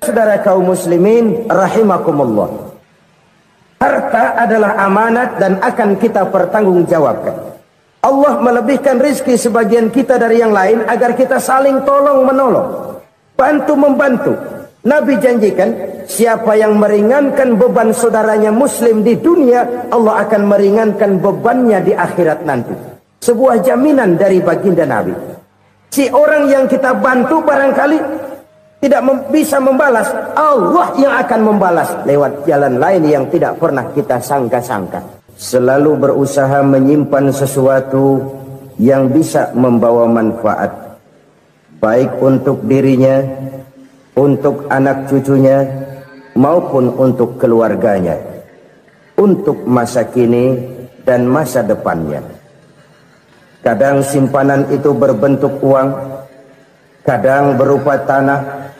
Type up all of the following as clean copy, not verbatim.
Saudara kaum muslimin rahimakumullah, harta adalah amanat dan akan kita pertanggungjawabkan. Allah melebihkan rizki sebagian kita dari yang lain agar kita saling tolong menolong, bantu membantu. Nabi janjikan, siapa yang meringankan beban saudaranya muslim di dunia, Allah akan meringankan bebannya di akhirat nanti. Sebuah jaminan dari baginda Nabi. Si orang yang kita bantu barangkali tidak bisa membalas, Allah yang akan membalas lewat jalan lain yang tidak pernah kita sangka-sangka. Selalu berusaha menyimpan sesuatu yang bisa membawa manfaat, baik untuk dirinya, untuk anak cucunya, maupun untuk keluarganya, untuk masa kini dan masa depannya. Kadang simpanan itu berbentuk uang, kadang berupa tanah,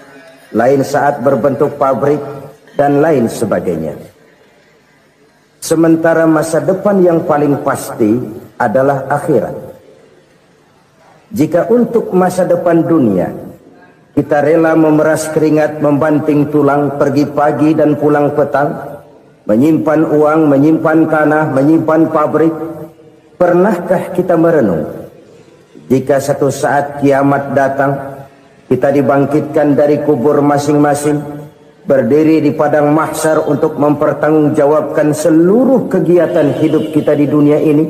lain saat berbentuk pabrik, dan lain sebagainya. Sementara masa depan yang paling pasti adalah akhirat. Jika untuk masa depan dunia kita rela memeras keringat, membanting tulang, pergi pagi dan pulang petang, menyimpan uang, menyimpan tanah, menyimpan pabrik, pernahkah kita merenung jika satu saat kiamat datang, kita dibangkitkan dari kubur masing-masing, berdiri di padang mahsyar untuk mempertanggungjawabkan seluruh kegiatan hidup kita di dunia ini.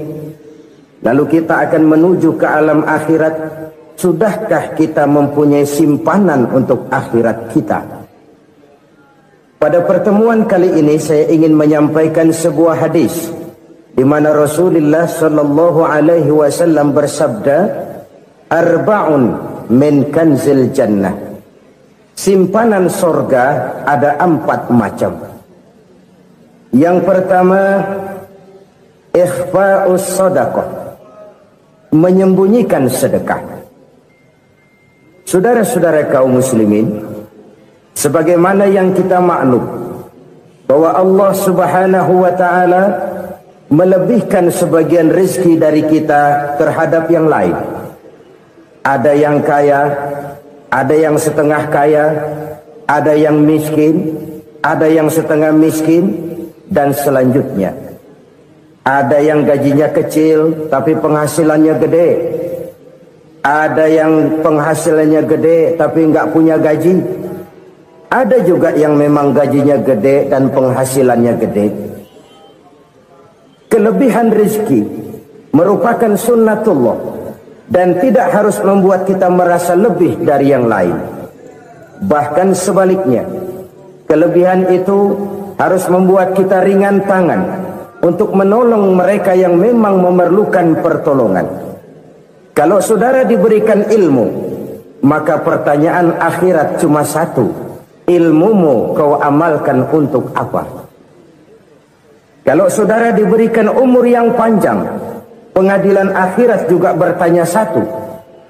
Lalu kita akan menuju ke alam akhirat. Sudahkah kita mempunyai simpanan untuk akhirat kita? Pada pertemuan kali ini saya ingin menyampaikan sebuah hadis di mana Rasulullah sallallahu alaihi wasallam bersabda, "Arba'un min kanzil jannah." Simpanan sorga ada 4 macam. Yang pertama, ikhfa'us sadaqah, menyembunyikan sedekah. Saudara-saudara kaum muslimin, sebagaimana yang kita maklum bahwa Allah Subhanahu wa taala melebihkan sebagian rezeki dari kita terhadap yang lain. Ada yang kaya, ada yang setengah kaya, ada yang miskin, ada yang setengah miskin, dan selanjutnya. Ada yang gajinya kecil tapi penghasilannya gede. Ada yang penghasilannya gede tapi nggak punya gaji. Ada juga yang memang gajinya gede dan penghasilannya gede. Kelebihan rezeki merupakan sunnatullah dan tidak harus membuat kita merasa lebih dari yang lain. Bahkan sebaliknya, kelebihan itu harus membuat kita ringan tangan untuk menolong mereka yang memang memerlukan pertolongan. Kalau saudara diberikan ilmu, maka pertanyaan akhirat cuma satu: ilmumu kau amalkan untuk apa? Kalau saudara diberikan umur yang panjang, pengadilan akhirat juga bertanya satu: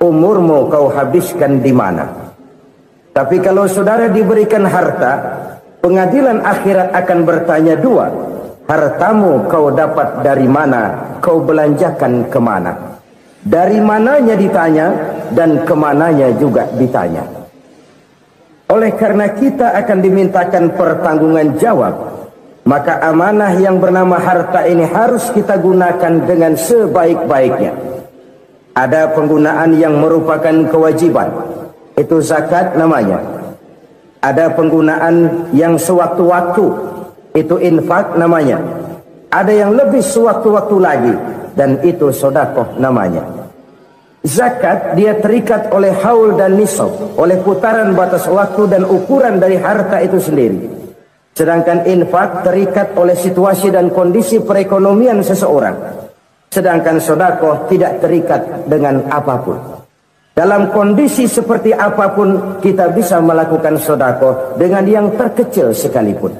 umurmu kau habiskan di mana? Tapi kalau saudara diberikan harta, pengadilan akhirat akan bertanya dua: hartamu kau dapat dari mana? Kau belanjakan kemana? Dari mananya ditanya, dan kemananya juga ditanya. Oleh karena kita akan dimintakan pertanggungan jawab, maka amanah yang bernama harta ini harus kita gunakan dengan sebaik-baiknya. Ada penggunaan yang merupakan kewajiban, itu zakat namanya. Ada penggunaan yang sewaktu-waktu, itu infak namanya. Ada yang lebih sewaktu-waktu lagi, dan itu sedekah namanya. Zakat dia terikat oleh haul dan nisab, oleh putaran batas waktu dan ukuran dari harta itu sendiri. Sedangkan infak terikat oleh situasi dan kondisi perekonomian seseorang. Sedangkan sedekah tidak terikat dengan apapun. Dalam kondisi seperti apapun kita bisa melakukan sedekah dengan yang terkecil sekalipun.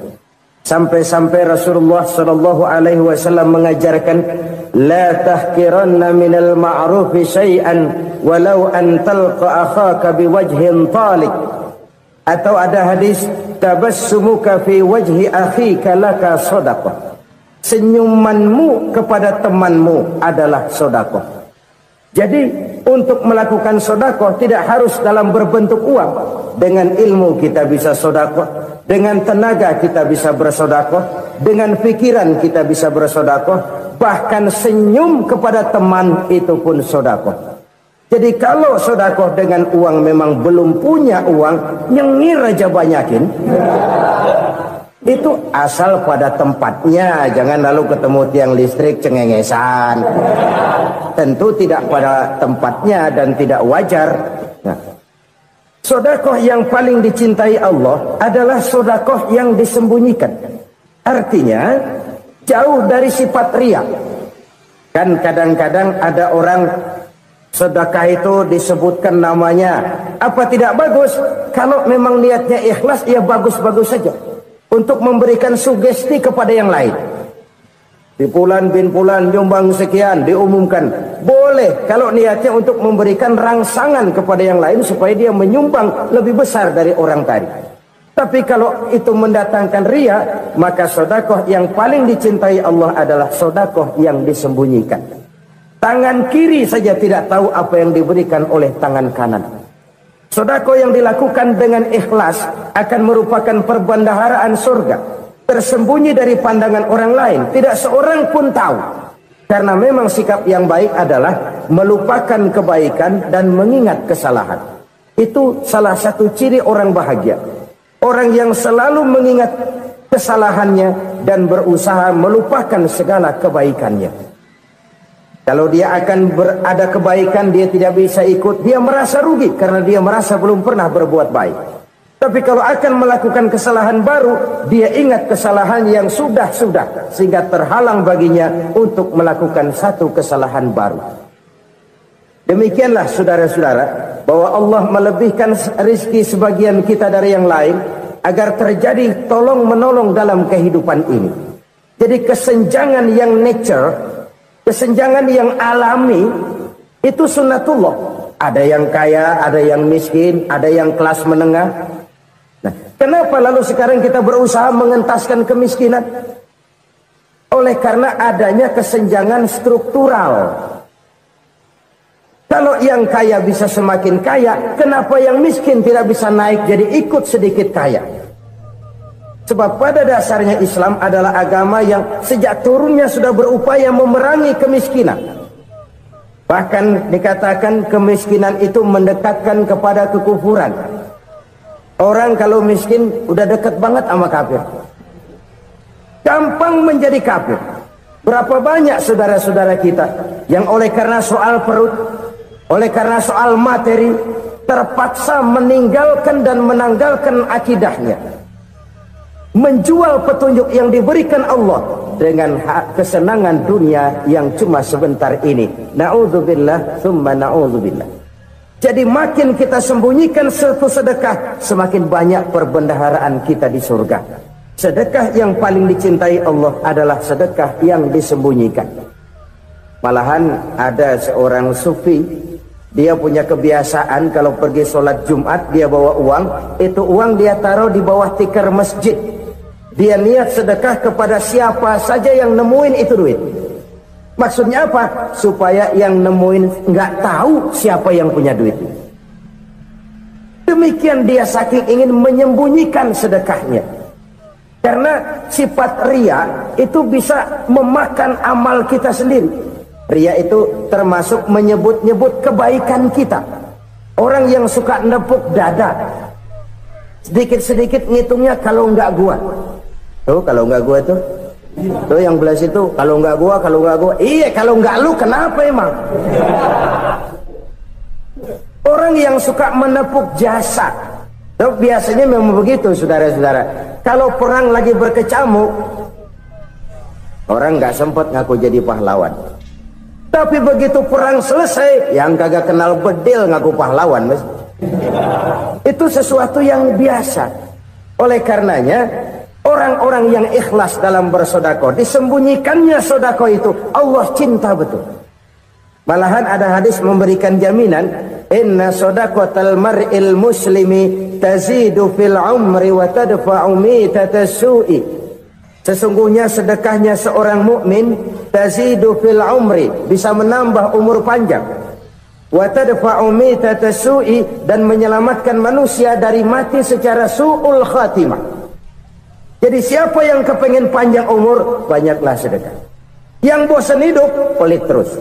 Sampai-sampai Rasulullah sallallahu alaihi wasallam mengajarkan, la tahkiranna minal ma'rufi syai'an walau an talqa akhaka biwajhin talik. Atau ada hadis, tabassumuka fi wajhi akhika laka shadaqah. Senyumanmu kepada temanmu adalah sedekah. Jadi untuk melakukan sodakoh tidak harus dalam berbentuk uang. Dengan ilmu kita bisa sodakoh, dengan tenaga kita bisa bersodakoh, dengan pikiran kita bisa bersodakoh, bahkan senyum kepada teman itu pun sodakoh. Jadi kalau sodakoh dengan uang memang belum punya uang, nyengir aja banyakin. Itu asal pada tempatnya, jangan lalu ketemu tiang listrik cengengesan. Tentu tidak pada tempatnya dan tidak wajar. Nah, sodakoh yang paling dicintai Allah adalah sodakoh yang disembunyikan. Artinya jauh dari sifat riya. Kan kadang-kadang ada orang sedekah itu disebutkan namanya. Apa tidak bagus? Kalau memang niatnya ikhlas, ya bagus-bagus saja. Untuk memberikan sugesti kepada yang lain. Di bulan bin bulan nyumbang sekian, diumumkan. Boleh kalau niatnya untuk memberikan rangsangan kepada yang lain supaya dia menyumbang lebih besar dari orang tadi. Tapi kalau itu mendatangkan riya, maka sodakoh yang paling dicintai Allah adalah sodakoh yang disembunyikan. Tangan kiri saja tidak tahu apa yang diberikan oleh tangan kanan. Sedekah yang dilakukan dengan ikhlas akan merupakan perbendaharaan surga, tersembunyi dari pandangan orang lain, tidak seorang pun tahu. Karena memang sikap yang baik adalah melupakan kebaikan dan mengingat kesalahan. Itu salah satu ciri orang bahagia. Orang yang selalu mengingat kesalahannya dan berusaha melupakan segala kebaikannya. Kalau dia akan ada kebaikan, dia tidak bisa ikut, dia merasa rugi karena dia merasa belum pernah berbuat baik. Tapi kalau akan melakukan kesalahan baru, dia ingat kesalahan yang sudah-sudah, sehingga terhalang baginya untuk melakukan satu kesalahan baru. Demikianlah saudara-saudara, bahwa Allah melebihkan rizki sebagian kita dari yang lain, agar terjadi tolong-menolong dalam kehidupan ini. Jadi kesenjangan yang nature, kesenjangan yang alami, itu sunnatullah. Ada yang kaya, ada yang miskin, ada yang kelas menengah. Nah, kenapa lalu sekarang kita berusaha mengentaskan kemiskinan? Oleh karena adanya kesenjangan struktural. Kalau yang kaya bisa semakin kaya, kenapa yang miskin tidak bisa naik jadi ikut sedikit kaya? Sebab pada dasarnya Islam adalah agama yang sejak turunnya sudah berupaya memerangi kemiskinan. Bahkan dikatakan kemiskinan itu mendekatkan kepada kekufuran. Orang kalau miskin udah dekat banget sama kafir. Gampang menjadi kafir. Berapa banyak saudara-saudara kita yang oleh karena soal perut, oleh karena soal materi, terpaksa meninggalkan dan menanggalkan akidahnya. Menjual petunjuk yang diberikan Allah dengan kesenangan dunia yang cuma sebentar ini. Na'udzubillah, thumma na'udzubillah. Jadi makin kita sembunyikan satu sedekah, semakin banyak perbendaharaan kita di surga. Sedekah yang paling dicintai Allah adalah sedekah yang disembunyikan. Malahan ada seorang sufi, dia punya kebiasaan kalau pergi sholat Jumat dia bawa uang, itu uang dia taruh di bawah tikar masjid. Dia niat sedekah kepada siapa saja yang nemuin itu duit. Maksudnya apa? Supaya yang nemuin nggak tahu siapa yang punya duit. Demikian dia saking ingin menyembunyikan sedekahnya. Karena sifat riya itu bisa memakan amal kita sendiri. Riya itu termasuk menyebut-nyebut kebaikan kita. Orang yang suka nepuk dada, sedikit-sedikit ngitungnya kalau nggak gua. Tuh kalau nggak gua tuh yang belah situ, kalau nggak gua, iya kalau nggak lu kenapa emang? Orang yang suka menepuk jasa, tuh biasanya memang begitu saudara-saudara. Kalau perang lagi berkecamuk, orang nggak sempat ngaku jadi pahlawan. Tapi begitu perang selesai, yang kagak kenal bedil ngaku pahlawan, mas. Itu sesuatu yang biasa. Oleh karenanya, orang-orang yang ikhlas dalam bersedekah, disembunyikannya sedekah itu, Allah cinta betul. Malahan ada hadis memberikan jaminan, inna sedaqatal mar'il muslimi tazidu fil umri wa tadfa'u mitatas su'i. Sesungguhnya sedekahnya seorang mukmin tazidu fil umri, bisa menambah umur panjang, wa tadfa'u mitata su'i, dan menyelamatkan manusia dari mati secara su'ul khatimah. Jadi siapa yang kepengen panjang umur, banyaklah sedekah. Yang bosan hidup, pelit terus.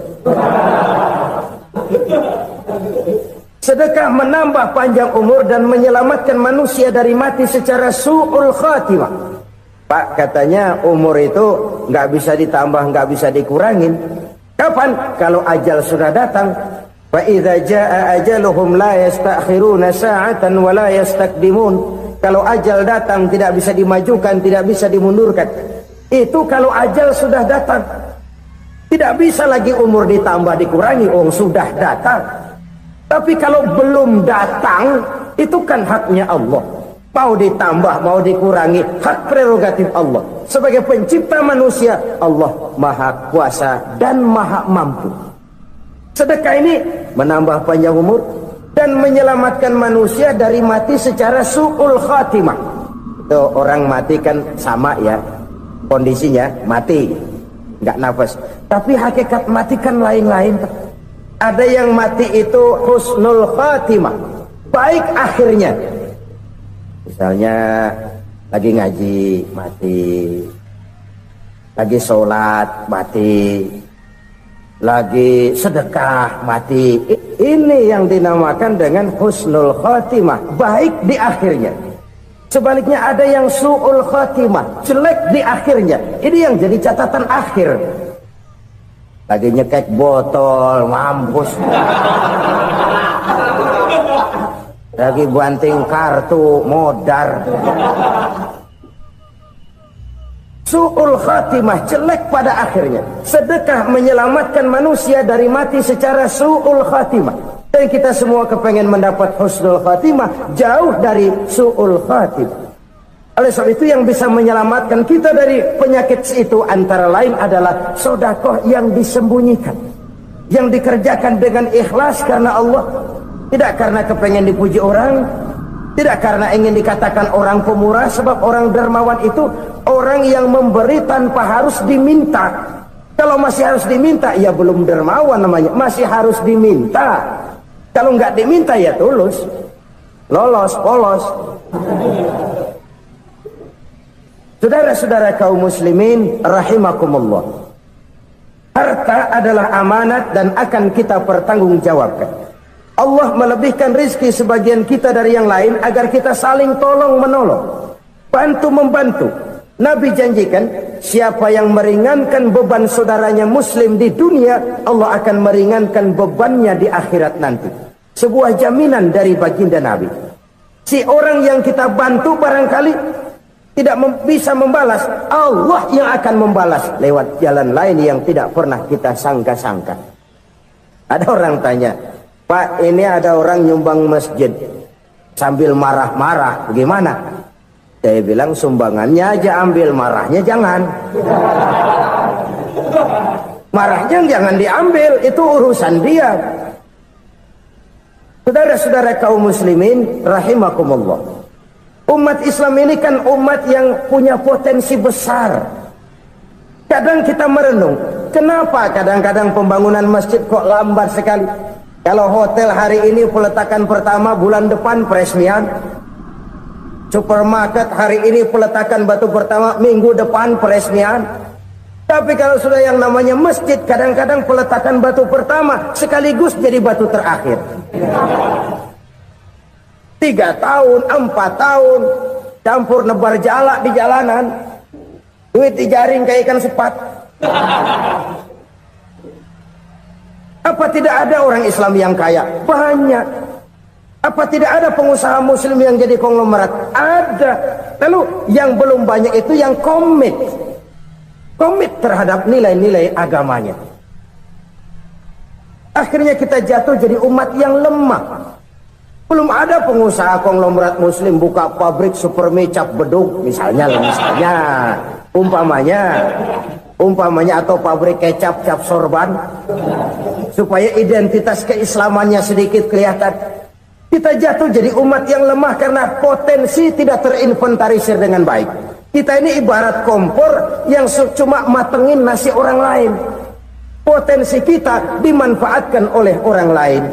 Sedekah menambah panjang umur dan menyelamatkan manusia dari mati secara su'ul khatimah. Pak, katanya umur itu nggak bisa ditambah, nggak bisa dikurangin. Kapan? Kalau ajal sudah datang. Fa idza jaa ajaluhum la yastakhiruna sa'atan wa la yastaqdimun. Kalau ajal datang tidak bisa dimajukan, tidak bisa dimundurkan. Itu kalau ajal sudah datang. Tidak bisa lagi umur ditambah dikurangi, sudah datang. Tapi kalau belum datang, itu kan haknya Allah. Mau ditambah, mau dikurangi, hak prerogatif Allah. Sebagai pencipta manusia, Allah maha kuasa dan maha mampu. Sedekah ini menambah panjang umur dan menyelamatkan manusia dari mati secara su'ul khatimah. Itu orang mati kan sama ya, kondisinya mati, nggak nafas. Tapi hakikat mati kan lain-lain. Ada yang mati itu husnul khatimah, baik akhirnya. Misalnya lagi ngaji mati, lagi sholat mati, lagi sedekah mati. Ini yang dinamakan dengan husnul khatimah, baik di akhirnya. Sebaliknya ada yang su'ul khatimah, jelek di akhirnya. Ini yang jadi catatan akhir. Lagi nyekek botol, mampus. Lagi banting kartu, modar. Su'ul khatimah, jelek pada akhirnya. Sedekah menyelamatkan manusia dari mati secara su'ul khatimah. Dan kita semua kepengen mendapat husnul khatimah, jauh dari su'ul khatimah. Oleh sebab itu yang bisa menyelamatkan kita dari penyakit itu antara lain adalah sedekah yang disembunyikan, yang dikerjakan dengan ikhlas karena Allah, tidak karena kepengen dipuji orang, tidak karena ingin dikatakan orang pemurah. Sebab orang dermawan itu orang yang memberi tanpa harus diminta. Kalau masih harus diminta, ya belum dermawan namanya, masih harus diminta. Kalau nggak diminta ya tulus, lolos, polos. Saudara-saudara kaum muslimin rahimakumullah, harta adalah amanat dan akan kita pertanggungjawabkan. Allah melebihkan rizki sebagian kita dari yang lain agar kita saling tolong menolong, bantu membantu. Nabi janjikan siapa yang meringankan beban saudaranya muslim di dunia, Allah akan meringankan bebannya di akhirat nanti. Sebuah jaminan dari baginda Nabi. Si orang yang kita bantu barangkali tidak bisa membalas, Allah yang akan membalas lewat jalan lain yang tidak pernah kita sangka-sangka. Ada orang tanya, Pak, ini ada orang nyumbang masjid sambil marah-marah, bagaimana? Saya bilang sumbangannya aja ambil, marahnya jangan. Marahnya jangan diambil, itu urusan dia. Saudara-saudara kaum muslimin rahimakumullah, umat Islam ini kan umat yang punya potensi besar. Kadang kita merenung, kenapa kadang-kadang pembangunan masjid kok lambat sekali? Kalau hotel hari ini peletakan pertama, bulan depan peresmian. Supermarket hari ini peletakan batu pertama, minggu depan peresmian. Tapi kalau sudah yang namanya masjid, kadang-kadang peletakan batu pertama sekaligus jadi batu terakhir. 3 tahun, 4 tahun, campur nebar jalak di jalanan, duit dijaring kayak ikan sepat. Apa tidak ada orang Islam yang kaya? Banyak. Apa tidak ada pengusaha muslim yang jadi konglomerat? Ada. Lalu yang belum banyak itu yang komit terhadap nilai-nilai agamanya. Akhirnya kita jatuh jadi umat yang lemah. Belum ada pengusaha konglomerat muslim buka pabrik supermi cap beduk misalnya umpamanya atau pabrik kecap cap sorban supaya identitas keislamannya sedikit kelihatan. Kita jatuh jadi umat yang lemah karena potensi tidak terinventarisir dengan baik. Kita ini ibarat kompor yang cuma matengin nasi orang lain. Potensi kita dimanfaatkan oleh orang lain.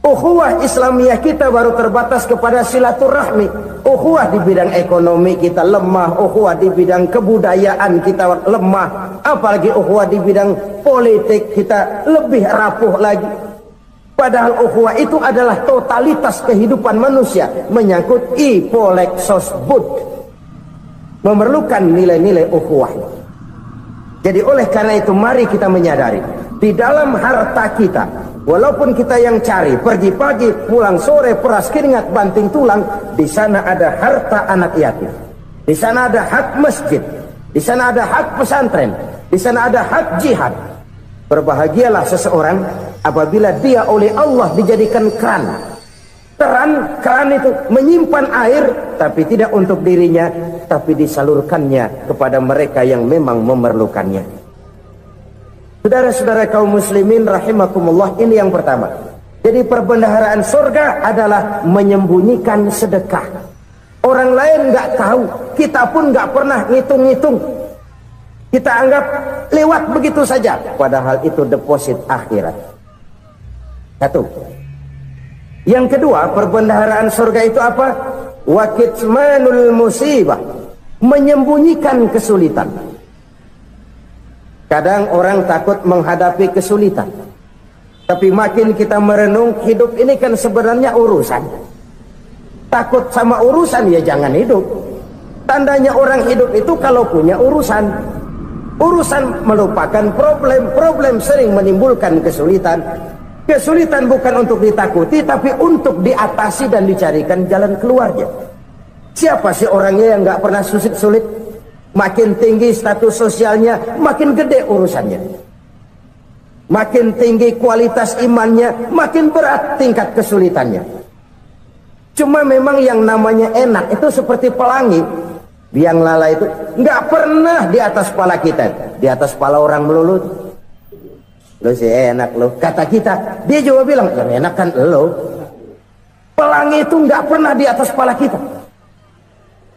Ukhuwah Islamiyah kita baru terbatas kepada silaturahmi. Ukhuwah di bidang ekonomi kita lemah, ukhuwah di bidang kebudayaan kita lemah, apalagi ukhuwah di bidang politik kita lebih rapuh lagi. Padahal ukhuwah itu adalah totalitas kehidupan manusia, menyangkut ipolek sosbud, memerlukan nilai-nilai ukhuwah. Jadi oleh karena itu mari kita menyadari di dalam harta kita, walaupun kita yang cari pergi pagi pulang sore peras keringat banting tulang, di sana ada harta anak yatim, di sana ada hak masjid, di sana ada hak pesantren, di sana ada hak jihad. Berbahagialah seseorang apabila dia oleh Allah dijadikan keran. Keran itu menyimpan air, tapi tidak untuk dirinya, tapi disalurkannya kepada mereka yang memang memerlukannya. Saudara-saudara kaum muslimin rahimakumullah, ini yang pertama. Jadi perbendaharaan surga adalah menyembunyikan sedekah. Orang lain nggak tahu, kita pun nggak pernah ngitung-ngitung. Kita anggap lewat begitu saja, padahal itu deposit akhirat. Satu. Yang kedua, perbendaharaan surga itu apa? Wa kitmanul musibah, menyembunyikan kesulitan. Kadang orang takut menghadapi kesulitan, tapi makin kita merenung, hidup ini kan sebenarnya urusan. Takut sama urusan ya jangan hidup. Tandanya orang hidup itu kalau punya urusan. Urusan melupakan problem, problem sering menimbulkan kesulitan. Kesulitan bukan untuk ditakuti, tapi untuk diatasi dan dicarikan jalan keluarnya. Siapa sih orangnya yang nggak pernah sulit-sulit? Makin tinggi status sosialnya, makin gede urusannya. Makin tinggi kualitas imannya, makin berat tingkat kesulitannya. Cuma memang yang namanya enak itu seperti pelangi. Biang lala itu nggak pernah di atas kepala kita, di atas kepala orang melulu. Lo sih enak lo, kata kita. Dia juga bilang yang enak kan lo. Pelangi itu nggak pernah di atas kepala kita.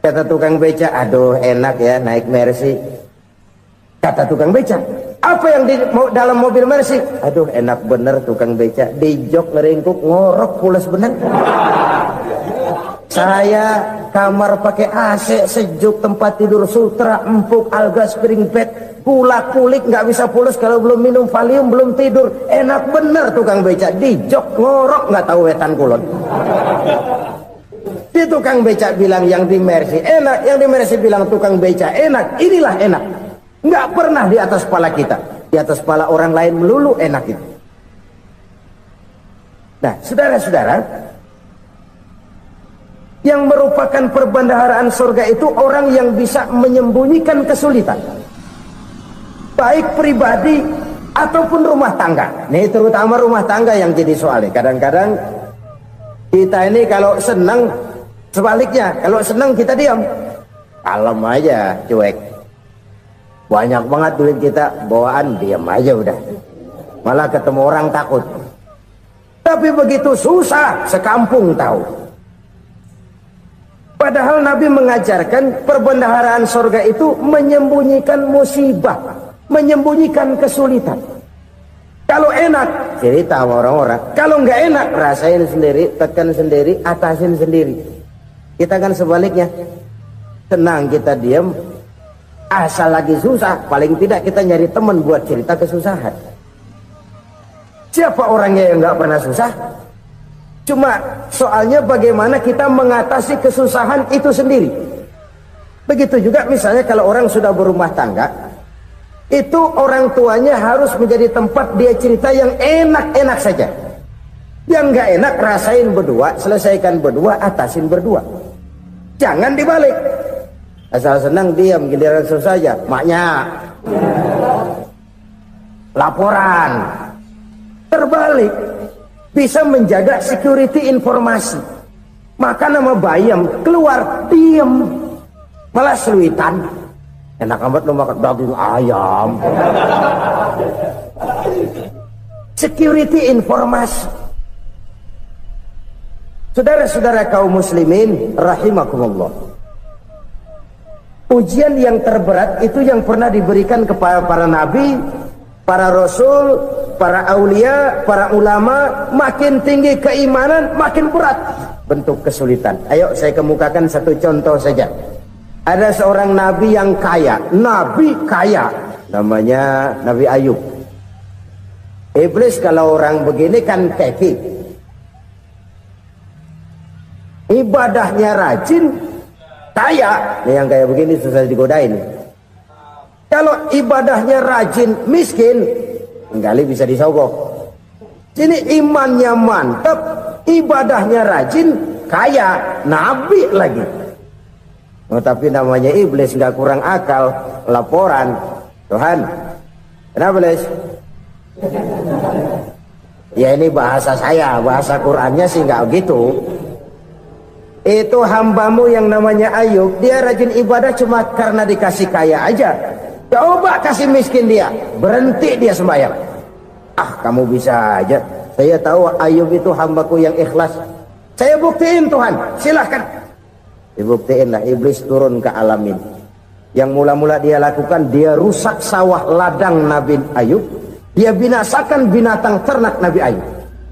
Kata tukang beca, aduh enak ya naik Mercy. Kata tukang beca, apa yang di dalam mobil Mercy? Aduh enak bener tukang beca, di jok ngeringkuk ngorok pulas bener. Saya kamar pakai AC sejuk, tempat tidur sutra empuk, alga spring bed, kulak kulik nggak bisa pulas kalau belum minum Valium, belum tidur. Enak bener tukang beca, di jok ngorok nggak tahu wetan kulon. Di tukang beca bilang yang di Mercy enak, yang di Mercy bilang tukang beca enak. Inilah enak, nggak pernah di atas kepala kita, di atas kepala orang lain melulu enak itu. Nah saudara-saudara, yang merupakan perbendaharaan surga itu orang yang bisa menyembunyikan kesulitan, baik pribadi ataupun rumah tangga. Nih terutama rumah tangga yang jadi soalnya. Kadang-kadang kita ini kalau senang, sebaliknya kalau senang kita diam, kalem aja, cuek. Banyak banget duit kita bawaan, diam aja udah. Malah ketemu orang takut. Tapi begitu susah, sekampung tahu. Padahal Nabi mengajarkan perbendaharaan surga itu menyembunyikan musibah, menyembunyikan kesulitan. Kalau enak, cerita sama orang-orang. Kalau nggak enak, rasain sendiri, tekan sendiri, atasin sendiri. Kita kan sebaliknya, senang kita diam, asal lagi susah, paling tidak kita nyari teman buat cerita kesusahan. Siapa orangnya yang nggak pernah susah? Cuma soalnya bagaimana kita mengatasi kesusahan itu sendiri. Begitu juga misalnya kalau orang sudah berumah tangga, itu orang tuanya harus menjadi tempat dia cerita yang enak-enak saja. Yang nggak enak rasain berdua, selesaikan berdua, atasin berdua. Jangan dibalik. Asal senang diam, giliran susah saja. Maknya laporan. Terbalik. Bisa menjaga security informasi. Maka nama bayam keluar diam, malah seluitan. Enak amat lo makan daging ayam. Security informasi. Saudara-saudara kaum muslimin rahimakumullah, ujian yang terberat itu yang pernah diberikan kepada para nabi para rasul, para aulia, para ulama, makin tinggi keimanan, makin berat bentuk kesulitan. Ayo saya kemukakan satu contoh saja. Ada seorang nabi yang kaya, nabi kaya, namanya Nabi Ayub. Iblis kalau orang begini kan keki, ibadahnya rajin, kaya. Ini yang kayak begini susah digodain. Kalau ibadahnya rajin, miskin, kali bisa disogok. Sini imannya mantap, ibadahnya rajin, kaya, nabi lagi. Oh, tapi namanya iblis nggak kurang akal. Laporan, Tuhan, kenapa Les? Ya ini bahasa saya, bahasa Qurannya sih nggak gitu. Itu hambamu yang namanya Ayub, dia rajin ibadah cuma karena dikasih kaya aja. Coba kasih miskin dia, berhenti dia sembahyang. Ah, kamu bisa aja. Saya tahu Ayub itu hambaku yang ikhlas. Saya buktiin Tuhan, silahkan. Dibuktiinlah, iblis turun ke alam ini. Yang mula-mula dia lakukan, dia rusak sawah ladang Nabi Ayub. Dia binasakan binatang ternak Nabi Ayub.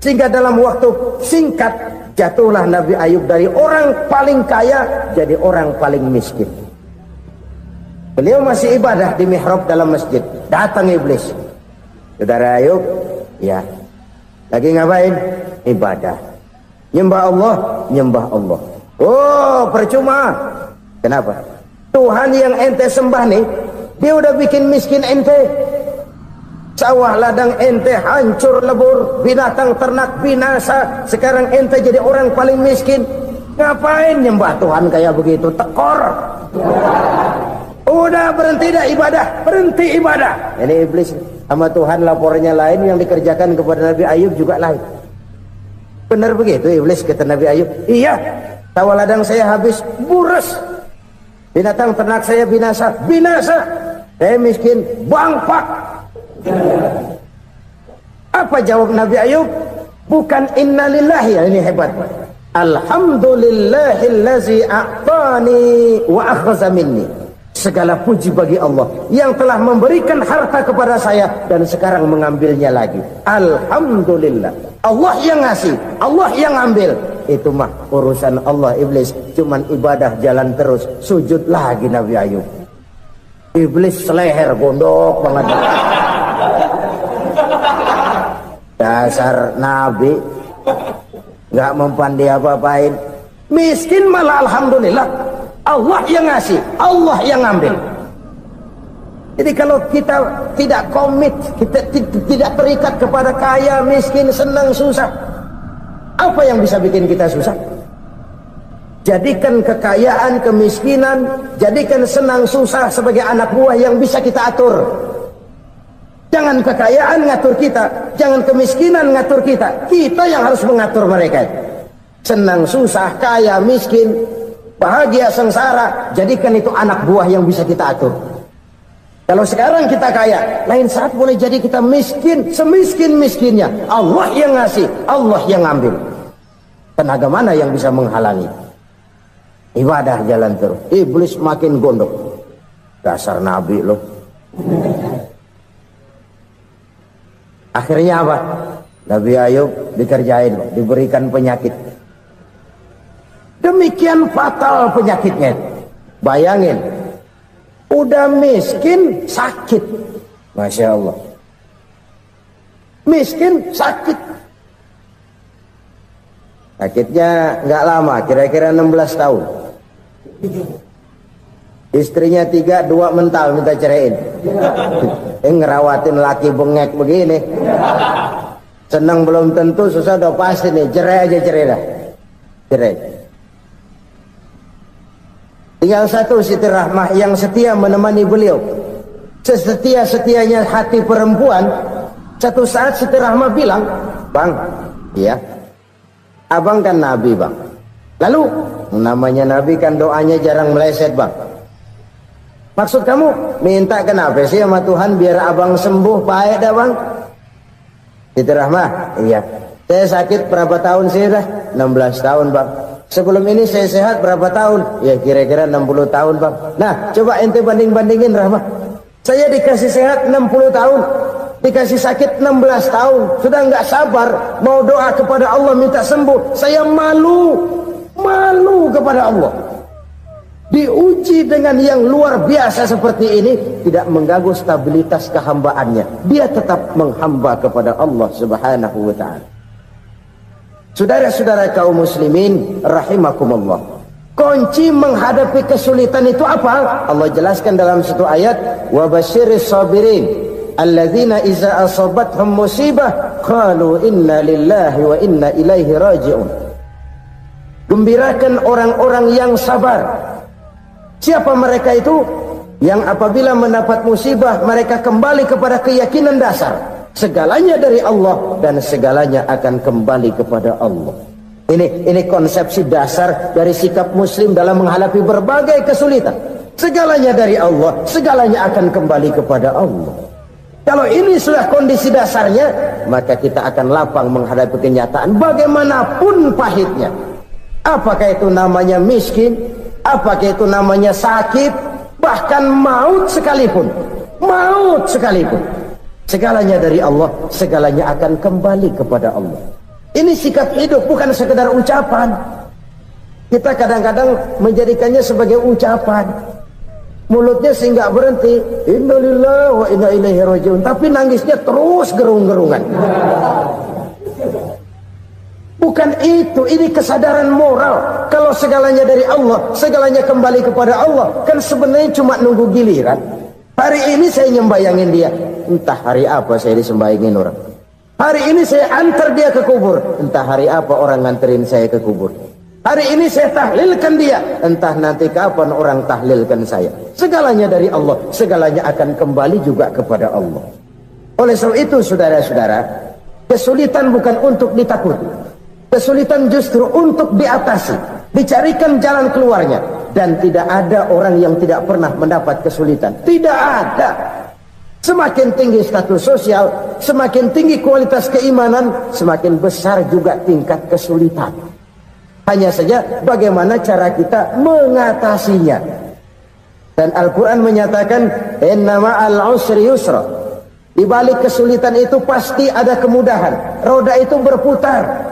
Sehingga dalam waktu singkat, jatuhlah Nabi Ayub dari orang paling kaya jadi orang paling miskin. Beliau masih ibadah di mihrab dalam masjid. Datang iblis. Saudara Ayub, ya, lagi ngapain? Ibadah. Nyembah Allah, nyembah Allah. Oh, percuma. Kenapa? Tuhan yang ente sembah nih, dia udah bikin miskin ente. Sawah ladang ente hancur lebur, binatang ternak binasa. Sekarang ente jadi orang paling miskin. Ngapain nyembah Tuhan kayak begitu? Tekor. Udah berhenti dah ibadah, berhenti ibadah. Ini iblis sama Tuhan laporannya lain, yang dikerjakan kepada Nabi Ayub juga lain. Benar begitu iblis kata Nabi Ayub? Iya. Sawah ladang saya habis, buras. Binatang ternak saya binasa, binasa. Saya miskin, bangpak. Apa jawab Nabi Ayub? Bukan innalillahi, ya ini hebat. Alhamdulillahillazi a'tani wa akhza minni. Segala puji bagi Allah yang telah memberikan harta kepada saya dan sekarang mengambilnya lagi. Alhamdulillah. Allah yang ngasih, Allah yang ambil. Itu mah urusan Allah. Iblis cuman ibadah jalan terus, sujud lagi Nabi Ayub. Iblis seleher gondok banget. Dasar Nabi nggak mempan dia apa-apain. Miskin malah alhamdulillah. Allah yang ngasih, Allah yang ngambil. Jadi kalau kita tidak komit, kita tidak terikat kepada kaya, miskin, senang, susah, apa yang bisa bikin kita susah? Jadikan kekayaan, kemiskinan, jadikan senang, susah sebagai anak buah yang bisa kita atur. Jangan kekayaan ngatur kita, jangan kemiskinan ngatur kita. Kita yang harus mengatur mereka. Senang, susah, kaya, miskin, bahagia, sengsara, jadikan itu anak buah yang bisa kita atur. Kalau sekarang kita kaya, lain saat boleh jadi kita miskin, semiskin-miskinnya. Allah yang ngasih, Allah yang ngambil. Tenaga mana yang bisa menghalangi? Ibadah jalan terus. Iblis makin gondok. Dasar Nabi loh. Akhirnya apa? Nabi Ayub dikerjain, diberikan penyakit. Demikian fatal penyakitnya. Bayangin, udah miskin sakit. Masya Allah. Miskin sakit. Sakitnya nggak lama, kira-kira 16 tahun. Istrinya 3, 2 mental minta ceraiin. Ngerawatin laki bengek begini. Senang belum tentu, susah udah pasti nih. Cerai aja, cerai dah. Cerai. Tinggal satu Siti Rahmah yang setia menemani beliau. Sesetia-setianya hati perempuan. Satu saat Siti Rahmah bilang, "Bang, iya, abang kan Nabi bang. Lalu, namanya Nabi kan doanya jarang meleset bang. Maksud kamu minta kenapa sih sama Tuhan biar abang sembuh baik dah bang?" Siti Rahmah, iya. Saya sakit berapa tahun sih dah? 16 tahun bang. Sebelum ini saya sehat berapa tahun? Ya kira-kira 60 tahun bang. Nah coba ente banding-bandingin Rahmah. Saya dikasih sehat 60 tahun. dikasih sakit 16 tahun, sudah nggak sabar, mau doa kepada Allah minta sembuh. Saya malu kepada Allah. Diuji dengan yang luar biasa seperti ini, tidak mengganggu stabilitas kehambaannya. Dia tetap menghamba kepada Allah Subhanahu wa ta'ala. Saudara-saudara kaum muslimin rahimakumullah, kunci menghadapi kesulitan itu apa? Allah jelaskan dalam satu ayat, wa basyiris sabirin alladzina iza asabathum musibah qalu inna lillahi wa inna ilaihi raji'un. Gembirakan orang-orang yang sabar. Siapa mereka itu? Yang apabila mendapat musibah, mereka kembali kepada keyakinan dasar, segalanya dari Allah dan segalanya akan kembali kepada Allah. Ini konsepsi dasar dari sikap muslim dalam menghadapi berbagai kesulitan. Segalanya dari Allah, segalanya akan kembali kepada Allah. Kalau ini sudah kondisi dasarnya, maka kita akan lapang menghadapi kenyataan bagaimanapun pahitnya. Apakah itu namanya miskin, apakah itu namanya sakit, bahkan maut sekalipun. Segalanya dari Allah, segalanya akan kembali kepada Allah. Ini sikap hidup, bukan sekedar ucapan. Kita kadang-kadang menjadikannya sebagai ucapan. Mulutnya sih nggak berhenti, innalillahi wa inna ilaihi raji'un, tapi nangisnya terus gerung-gerungan. Bukan itu, ini kesadaran moral. Kalau segalanya dari Allah, segalanya kembali kepada Allah, kan sebenarnya cuma nunggu giliran. Hari ini saya nyembayangin dia, entah hari apa saya disembayangin orang. Hari ini saya antar dia ke kubur, entah hari apa orang nganterin saya ke kubur. Hari ini saya tahlilkan dia, entah nanti kapan orang tahlilkan saya. Segalanya dari Allah, segalanya akan kembali juga kepada Allah. Oleh sebab itu saudara-saudara, kesulitan bukan untuk ditakuti. Kesulitan justru untuk diatasi, dicarikan jalan keluarnya. Dan tidak ada orang yang tidak pernah mendapat kesulitan. Tidak ada. Semakin tinggi status sosial, semakin tinggi kualitas keimanan, semakin besar juga tingkat kesulitan. Hanya saja bagaimana cara kita mengatasinya. Dan Al-Quran menyatakan, inna ma'al usri yusra. Di balik kesulitan itu pasti ada kemudahan. Roda itu berputar.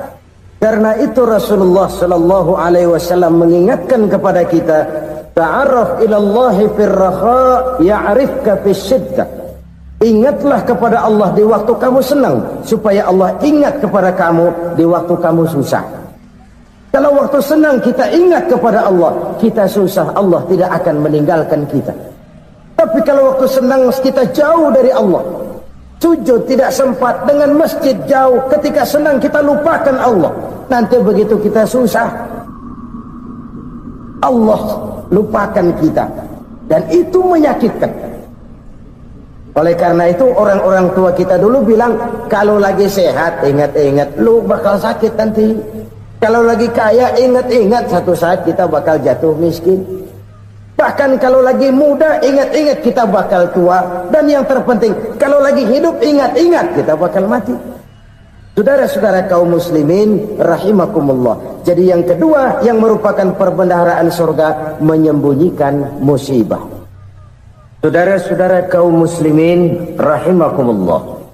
Karena itu Rasulullah sallallahu alaihi wasallam mengingatkan kepada kita, ta'arraf ilallahi firraha ya'rifka fisyiddah. Ingatlah kepada Allah di waktu kamu senang, supaya Allah ingat kepada kamu di waktu kamu susah. Kalau waktu senang kita ingat kepada Allah, kita susah, Allah tidak akan meninggalkan kita. Tapi kalau waktu senang kita jauh dari Allah, sujud tidak sempat, dengan masjid jauh, ketika senang kita lupakan Allah. Nanti begitu kita susah, Allah lupakan kita. Dan itu menyakitkan. Oleh karena itu orang-orang tua kita dulu bilang, kalau lagi sehat ingat-ingat lu bakal sakit nanti. Kalau lagi kaya ingat-ingat satu saat kita bakal jatuh miskin. Bahkan kalau lagi muda ingat-ingat kita bakal tua. Dan yang terpenting, kalau lagi hidup ingat-ingat kita bakal mati. Saudara-saudara kaum muslimin rahimakumullah. Jadi yang kedua yang merupakan perbendaharaan surga, menyembunyikan musibah. Saudara-saudara kaum muslimin rahimakumullah.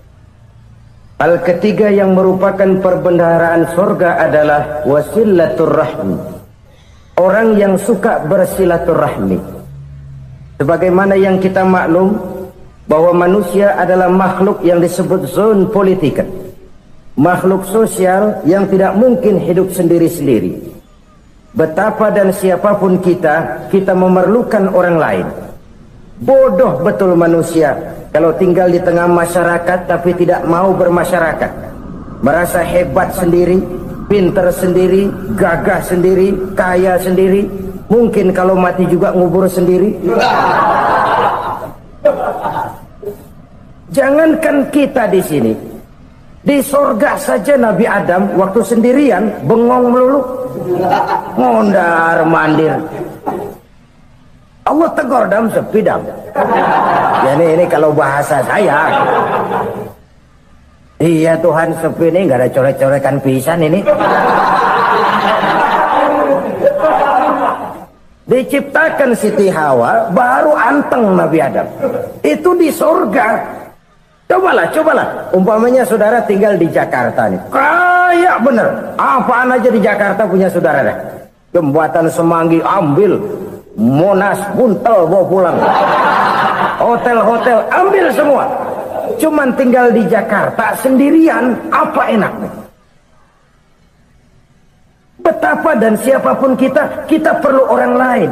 Hal ketiga yang merupakan perbendaharaan surga adalah wasilaturrahmi. Orang yang suka bersilaturahmi. Sebagaimana yang kita maklum bahwa manusia adalah makhluk yang disebut zon politika. Makhluk sosial yang tidak mungkin hidup sendiri-sendiri. Betapa dan siapapun kita memerlukan orang lain. Bodoh betul manusia kalau tinggal di tengah masyarakat tapi tidak mau bermasyarakat. Merasa hebat sendiri, pintar sendiri, gagah sendiri, kaya sendiri. Mungkin kalau mati juga ngubur sendiri. Jangankan kita di sini, di sorga saja Nabi Adam waktu sendirian bengong melulu, ngondar mandir. Allah tegur dam sepi dam. Ya ini kalau bahasa saya. Iya Tuhan, sepi ini nggak ada coret-corekan pisan ini. Diciptakan Siti Hawa baru anteng Nabi Adam. Itu di sorga. Cobalah. Umpamanya saudara tinggal di Jakarta nih. Kayak bener. Apaan aja di Jakarta punya saudara dah. Jembatan Semanggi ambil. Monas, Buntel bawa pulang. Hotel-hotel ambil semua. Cuman tinggal di Jakarta sendirian. Apa enaknya? Betapa dan siapapun kita perlu orang lain.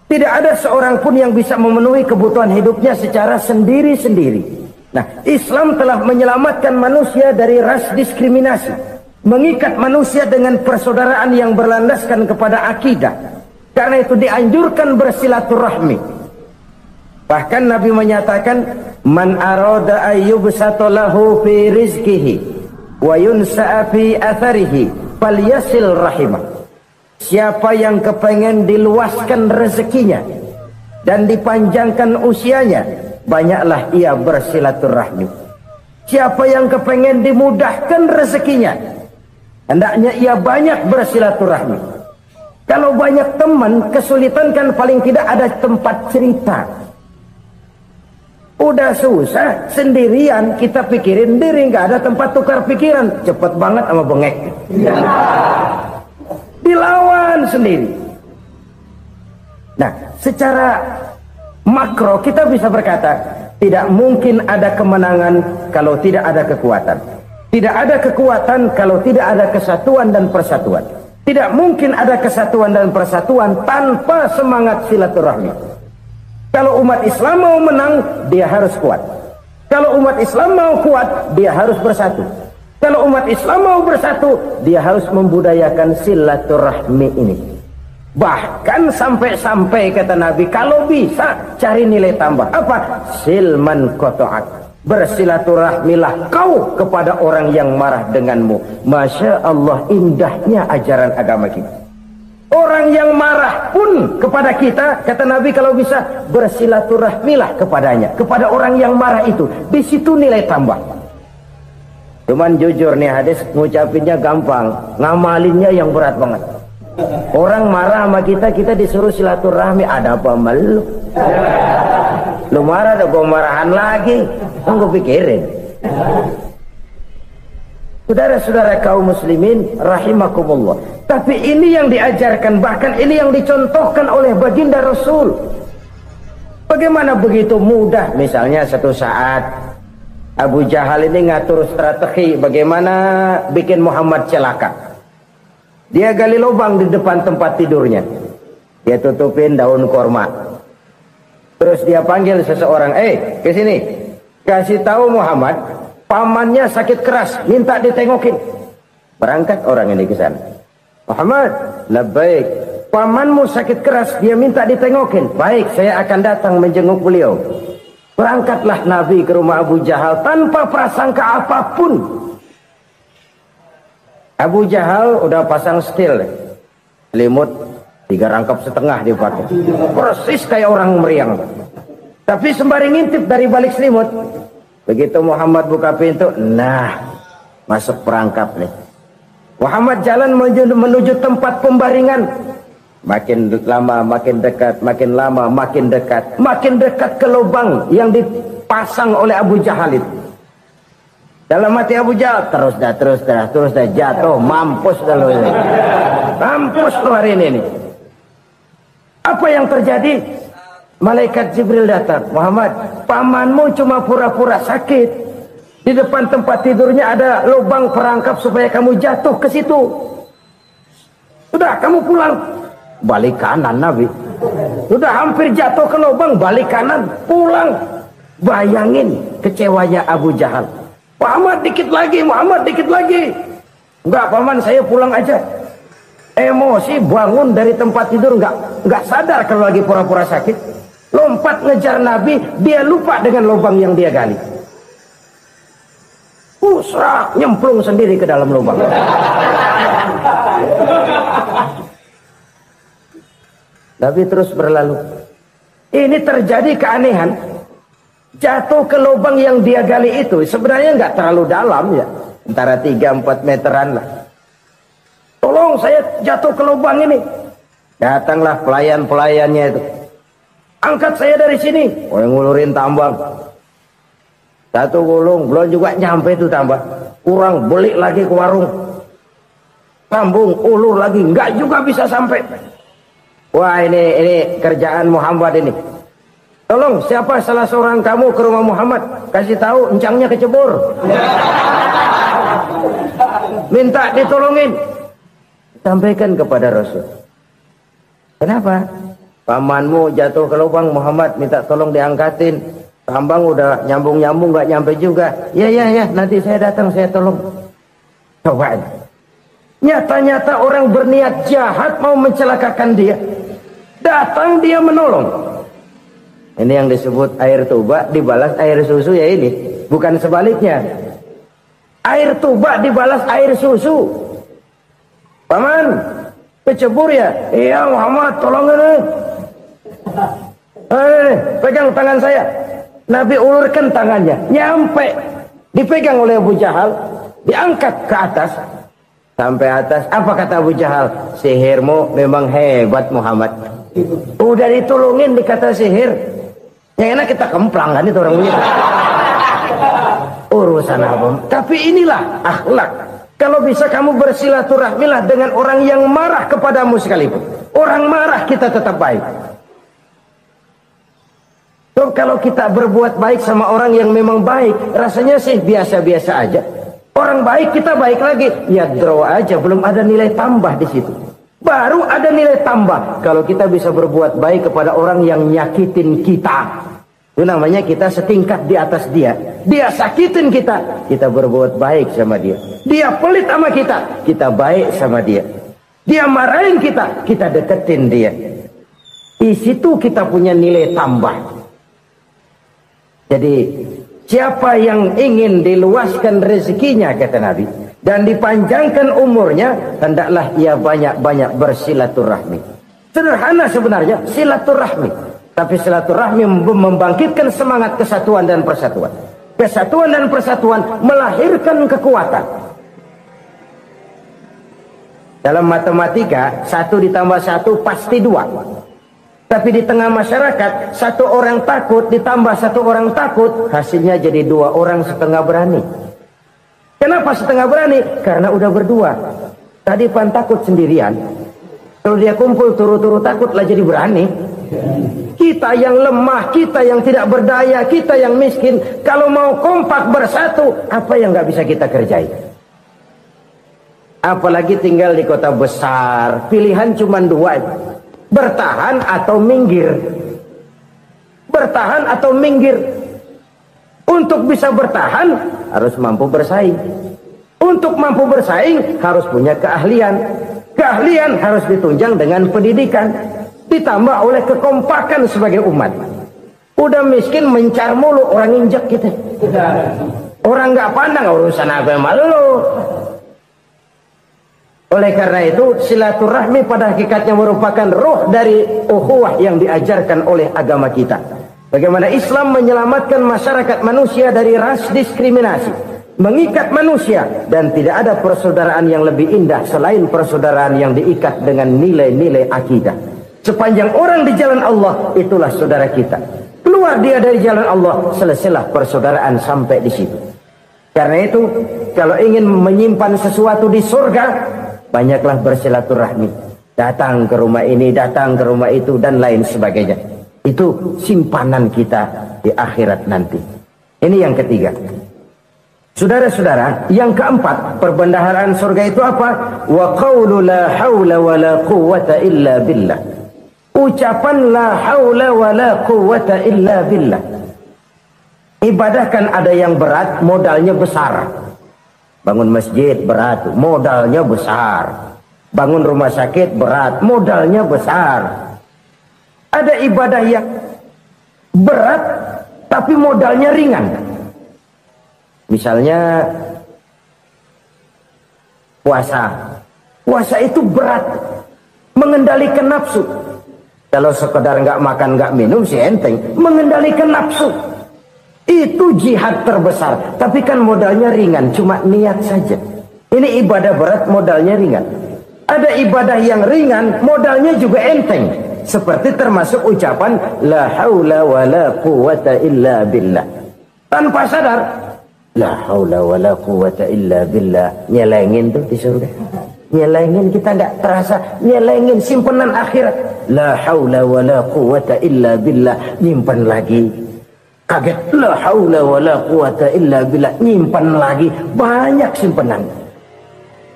Tidak ada seorang pun yang bisa memenuhi kebutuhan hidupnya secara sendiri-sendiri. Nah, Islam telah menyelamatkan manusia dari ras diskriminasi, mengikat manusia dengan persaudaraan yang berlandaskan kepada akidah. Karena itu dianjurkan bersilaturahmi. Bahkan Nabi menyatakan, "Man arada ayyubsata lahu fi rizqihi wa yunsa'a fi atharihi falyasil rahimah." Siapa yang kepengen diluaskan rezekinya dan dipanjangkan usianya, banyaklah ia bersilaturahmi. Siapa yang kepengen dimudahkan rezekinya, hendaknya ia banyak bersilaturahmi. Kalau banyak teman, kesulitan kan paling tidak ada tempat cerita. Udah susah, sendirian kita pikirin diri, nggak ada tempat tukar pikiran. Cepet banget sama bengek. Dilawan sendiri. Nah, secara makro kita bisa berkata, tidak mungkin ada kemenangan kalau tidak ada kekuatan. Tidak ada kekuatan kalau tidak ada kesatuan dan persatuan. Tidak mungkin ada kesatuan dan persatuan tanpa semangat silaturahmi. Kalau umat Islam mau menang, dia harus kuat. Kalau umat Islam mau kuat, dia harus bersatu. Kalau umat Islam mau bersatu, dia harus membudayakan silaturahmi ini. Bahkan sampai-sampai kata Nabi, kalau bisa cari nilai tambah. Apa? Silman qata'ak. Bersilaturahmilah kau kepada orang yang marah denganmu. Masya Allah, indahnya ajaran agama kita. Orang yang marah pun kepada kita, kata Nabi, kalau bisa bersilaturahmilah kepadanya, kepada orang yang marah itu. Di situ nilai tambah. Cuman jujur nih hadis, ngucapinnya gampang, ngamalinnya yang berat banget. Orang marah sama kita disuruh silaturahmi, ada apa malu? Lu marah, ada gua marahan lagi. Tunggu pikirin. Saudara-saudara kaum muslimin rahimakumullah. Tapi ini yang diajarkan, bahkan ini yang dicontohkan oleh baginda Rasul. Bagaimana begitu mudah, misalnya satu saat Abu Jahal ini ngatur strategi bagaimana bikin Muhammad celaka. Dia gali lubang di depan tempat tidurnya. Dia tutupin daun korma. Terus dia panggil seseorang, ke sini. Kasih tahu Muhammad, pamannya sakit keras, minta ditengokin. Berangkat orang ini ke sana. Muhammad, labbaik. Pamanmu sakit keras, dia minta ditengokin. Baik, saya akan datang menjenguk beliau. Berangkatlah Nabi ke rumah Abu Jahal tanpa prasangka apapun. Abu Jahal udah pasang setil, selimut 3 rangkap setengah dipakai, persis kayak orang meriang. Tapi sembari ngintip dari balik selimut, begitu Muhammad buka pintu, nah masuk perangkap nih. Muhammad jalan menuju tempat pembaringan. Makin lama makin dekat, makin lama makin dekat, makin dekat ke lubang yang dipasang oleh Abu Jahal itu. Dalam hati Abu Jahal, terus dah jatuh, mampus dah lo ini. Mampus lo hari ini nih. Apa yang terjadi? Malaikat Jibril datang. Muhammad, pamanmu cuma pura-pura sakit. Di depan tempat tidurnya ada lubang perangkap supaya kamu jatuh ke situ. Sudah, kamu pulang. Balik kanan Nabi. Sudah hampir jatuh ke lubang, balik kanan, pulang. Bayangin kecewanya Abu Jahal. Muhammad dikit lagi, Muhammad dikit lagi. Enggak paman, saya pulang aja. Emosi bangun dari tempat tidur, enggak sadar kalau lagi pura-pura sakit. Lompat ngejar Nabi, dia lupa dengan lubang yang dia gali. Pusrak, nyemplung sendiri ke dalam lubang. Nabi terus berlalu. Ini terjadi keanehan. Jatuh ke lubang yang dia gali itu sebenarnya nggak terlalu dalam ya, antara 3-4 meteran lah. Tolong saya jatuh ke lubang ini. Datanglah pelayan-pelayannya itu. Angkat saya dari sini. Oh, yang ngulurin tambang. Satu gulung belum juga nyampe itu tambah. Kurang beli lagi ke warung. Sambung ulur lagi enggak juga bisa sampai. Wah ini kerjaan Muhammad ini. Tolong siapa salah seorang kamu ke rumah Muhammad, kasih tahu encangnya kecebur. Minta ditolongin. Sampaikan kepada Rasul. Kenapa? Pamanmu jatuh ke lubang, Muhammad minta tolong diangkatin. Tambang udah nyambung-nyambung nggak nyampe juga. Ya nanti saya datang saya tolong. Coba. Nyata-nyata orang berniat jahat mau mencelakakan dia. Datang dia menolong. Ini yang disebut air tuba dibalas air susu ya ini. Bukan sebaliknya. Air tuba dibalas air susu. Paman, kecebur ya? Iya Muhammad, tolong ini. Pegang tangan saya. Nabi ulurkan tangannya, nyampe, dipegang oleh Abu Jahal, diangkat ke atas, sampai atas. Apa kata Abu Jahal? Sihirmu memang hebat Muhammad. Udah ditolongin dikata sihir, yang enak kita kemplang kan itu orang begitu. Urusan apa? Tapi inilah akhlak. Kalau bisa kamu bersilaturahmilah dengan orang yang marah kepadamu sekalipun. Orang marah kita tetap baik. So, kalau kita berbuat baik sama orang yang memang baik, rasanya sih biasa-biasa aja. Orang baik kita baik lagi, ya draw aja, belum ada nilai tambah di situ. Baru ada nilai tambah kalau kita bisa berbuat baik kepada orang yang nyakitin kita. Itu namanya kita setingkat di atas dia. Dia sakitin kita, kita berbuat baik sama dia. Dia pelit sama kita baik sama dia. Dia marahin kita deketin dia. Di situ kita punya nilai tambah. Jadi siapa yang ingin diluaskan rezekinya kata Nabi dan dipanjangkan umurnya, hendaklah ia banyak-banyak bersilaturahmi. Sederhana sebenarnya silaturahmi, tapi silaturahmi membangkitkan semangat kesatuan dan persatuan. Kesatuan dan persatuan melahirkan kekuatan. Dalam matematika 1 ditambah 1 pasti 2. Tapi di tengah masyarakat, 1 orang takut ditambah 1 orang takut, hasilnya jadi 2 orang setengah berani. Kenapa setengah berani? Karena udah berdua. Tadi pan takut sendirian. Kalau dia kumpul turu-turu takutlah jadi berani. Kita yang lemah, kita yang tidak berdaya, kita yang miskin, kalau mau kompak bersatu, apa yang nggak bisa kita kerjain? Apalagi tinggal di kota besar, pilihan cuma 2. Bertahan atau minggir. Bertahan atau minggir. Untuk bisa bertahan harus mampu bersaing. Untuk mampu bersaing harus punya keahlian. Keahlian harus ditunjang dengan pendidikan, ditambah oleh kekompakan sebagai umat. Udah miskin mencar mulu, orang injek kita. Orang nggak pandang urusan apa yang malu. Oleh karena itu silaturahmi pada hakikatnya merupakan roh dari ukhuwah yang diajarkan oleh agama kita. Bagaimana Islam menyelamatkan masyarakat manusia dari ras diskriminasi, mengikat manusia, dan tidak ada persaudaraan yang lebih indah selain persaudaraan yang diikat dengan nilai-nilai akidah. Sepanjang orang di jalan Allah, itulah saudara kita. Keluar dia dari jalan Allah, selesailah persaudaraan sampai di situ. Karena itu, kalau ingin menyimpan sesuatu di surga, banyaklah bersilaturahmi. Datang ke rumah ini, datang ke rumah itu, dan lain sebagainya. Itu simpanan kita di akhirat nanti. Ini yang ketiga. Saudara-saudara, yang keempat, perbendaharaan surga itu apa? Wa qawlu la hawla wa la quwwata illa billah. Ucapan la hawla wa la quwwata illa billah. Ibadah kan ada yang berat, modalnya besar. Bangun masjid berat, modalnya besar. Bangun rumah sakit berat, modalnya besar. Ada ibadah yang berat, tapi modalnya ringan. Misalnya puasa. Puasa itu berat, mengendalikan nafsu. Kalau sekedar nggak makan nggak minum sih enteng, mengendalikan nafsu. Itu jihad terbesar, tapi kan modalnya ringan, cuma niat saja. Ini ibadah berat, modalnya ringan. Ada ibadah yang ringan, modalnya juga enteng. Seperti termasuk ucapan la haula wa la quwwata illa billah. Tanpa sadar. La haula wala quwata illa billah. Nyelengin tuh di surga. Nyelengin, kita nggak terasa. Nyelengin simpenan akhirat. La haula wala quwata illa billah. Nyimpan lagi. Kaget. La haula wala quwata illa billah. Nyimpan lagi. Banyak simpenan.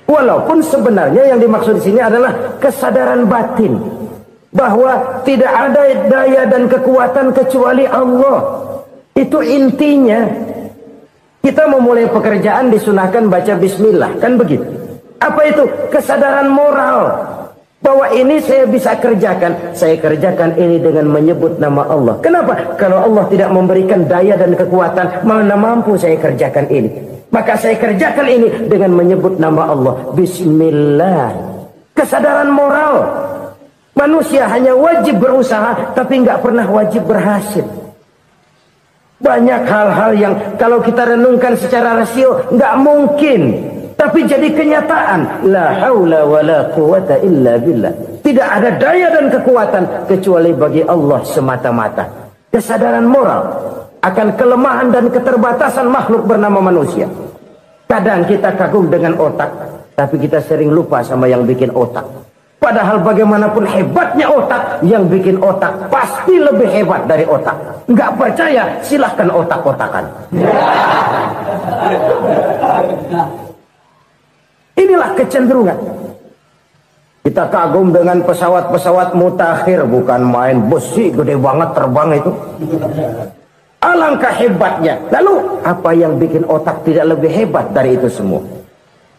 Walaupun sebenarnya yang dimaksud di sini adalah kesadaran batin. Bahwa tidak ada daya dan kekuatan kecuali Allah. Itu intinya. Kita memulai pekerjaan disunahkan baca bismillah, kan begitu. Apa itu? Kesadaran moral. Bahwa ini saya bisa kerjakan. Saya kerjakan ini dengan menyebut nama Allah. Kenapa? Kalau Allah tidak memberikan daya dan kekuatan, mana mampu saya kerjakan ini. Maka saya kerjakan ini dengan menyebut nama Allah. Bismillah. Kesadaran moral. Manusia hanya wajib berusaha, tapi nggak pernah wajib berhasil. Banyak hal-hal yang kalau kita renungkan secara rasio nggak mungkin, tapi jadi kenyataan. La haula wala quwata illa billah. Tidak ada daya dan kekuatan kecuali bagi Allah semata-mata. Kesadaran moral akan kelemahan dan keterbatasan makhluk bernama manusia. Kadang kita kagum dengan otak, tapi kita sering lupa sama yang bikin otak. Padahal bagaimanapun hebatnya otak, yang bikin otak pasti lebih hebat dari otak. Nggak percaya, silahkan otak-otakan. Inilah kecenderungan. Kita kagum dengan pesawat-pesawat mutakhir, bukan main besi gede banget terbang itu. Alangkah hebatnya. Lalu apa yang bikin otak tidak lebih hebat dari itu semua?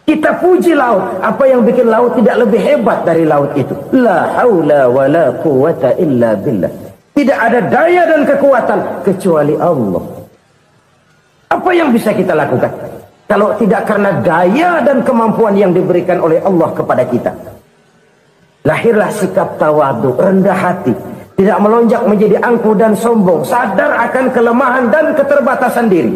Kita puji laut. Apa yang bikin laut tidak lebih hebat dari laut itu? La haula wa la quwata illa billah. Tidak ada daya dan kekuatan kecuali Allah. Apa yang bisa kita lakukan? Kalau tidak karena daya dan kemampuan yang diberikan oleh Allah kepada kita. Lahirlah sikap tawadu, rendah hati. Tidak melonjak menjadi angkuh dan sombong. Sadar akan kelemahan dan keterbatasan diri.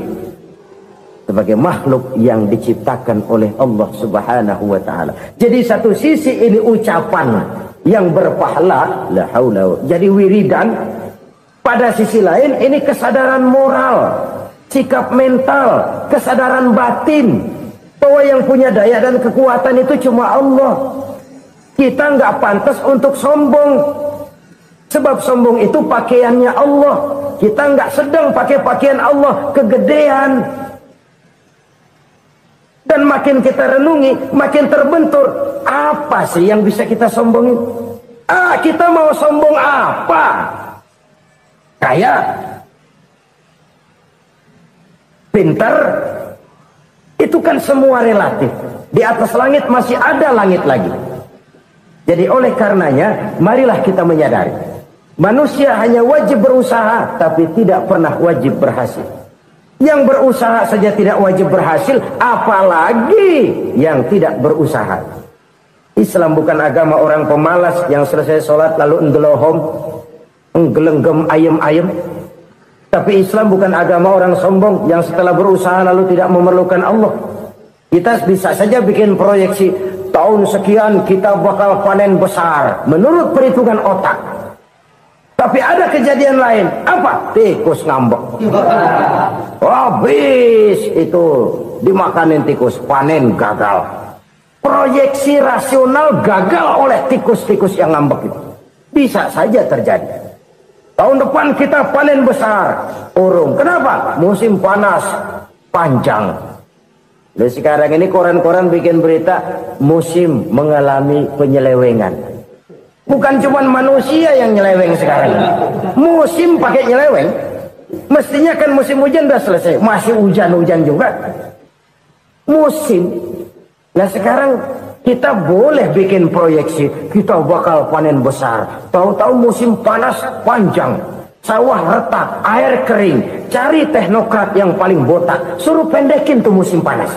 Sebagai makhluk yang diciptakan oleh Allah subhanahu wa ta'ala. Jadi satu sisi ini ucapan yang berpahala, la haula, jadi wiridan. Pada sisi lain ini kesadaran moral, sikap mental, kesadaran batin. Bahwa yang punya daya dan kekuatan itu cuma Allah. Kita nggak pantas untuk sombong. Sebab sombong itu pakaiannya Allah. Kita nggak sedang pakai pakaian Allah, kegedean. Dan makin kita renungi, makin terbentur. Apa sih yang bisa kita sombongin? Kita mau sombong apa? Kaya? Pintar? Itu kan semua relatif. Di atas langit masih ada langit lagi. Jadi oleh karenanya, marilah kita menyadari. Manusia hanya wajib berusaha, tapi tidak pernah wajib berhasil. Yang berusaha saja tidak wajib berhasil, apalagi yang tidak berusaha. Islam bukan agama orang pemalas yang selesai sholat lalu endelohom, enggelenggem ayem-ayem. Tapi Islam bukan agama orang sombong yang setelah berusaha lalu tidak memerlukan Allah. Kita bisa saja bikin proyeksi, tahun sekian kita bakal panen besar menurut perhitungan otak. Tapi ada kejadian lain. Apa? Tikus ngambek. Habis itu dimakanin tikus, panen gagal. Proyeksi rasional gagal oleh tikus-tikus yang ngambek itu. Bisa saja terjadi. Tahun depan kita panen besar. Urung. Kenapa? Musim panas panjang. Dan sekarang ini koran-koran bikin berita musim mengalami penyelewengan. Bukan cuma manusia yang nyeleweng sekarang. Musim pakai nyeleweng. Mestinya kan musim hujan udah selesai. Masih hujan-hujan juga. Musim. Nah sekarang kita boleh bikin proyeksi. Kita bakal panen besar. Tahu-tahu musim panas panjang. Sawah retak, air kering. Cari teknokrat yang paling botak. Suruh pendekin tuh musim panas.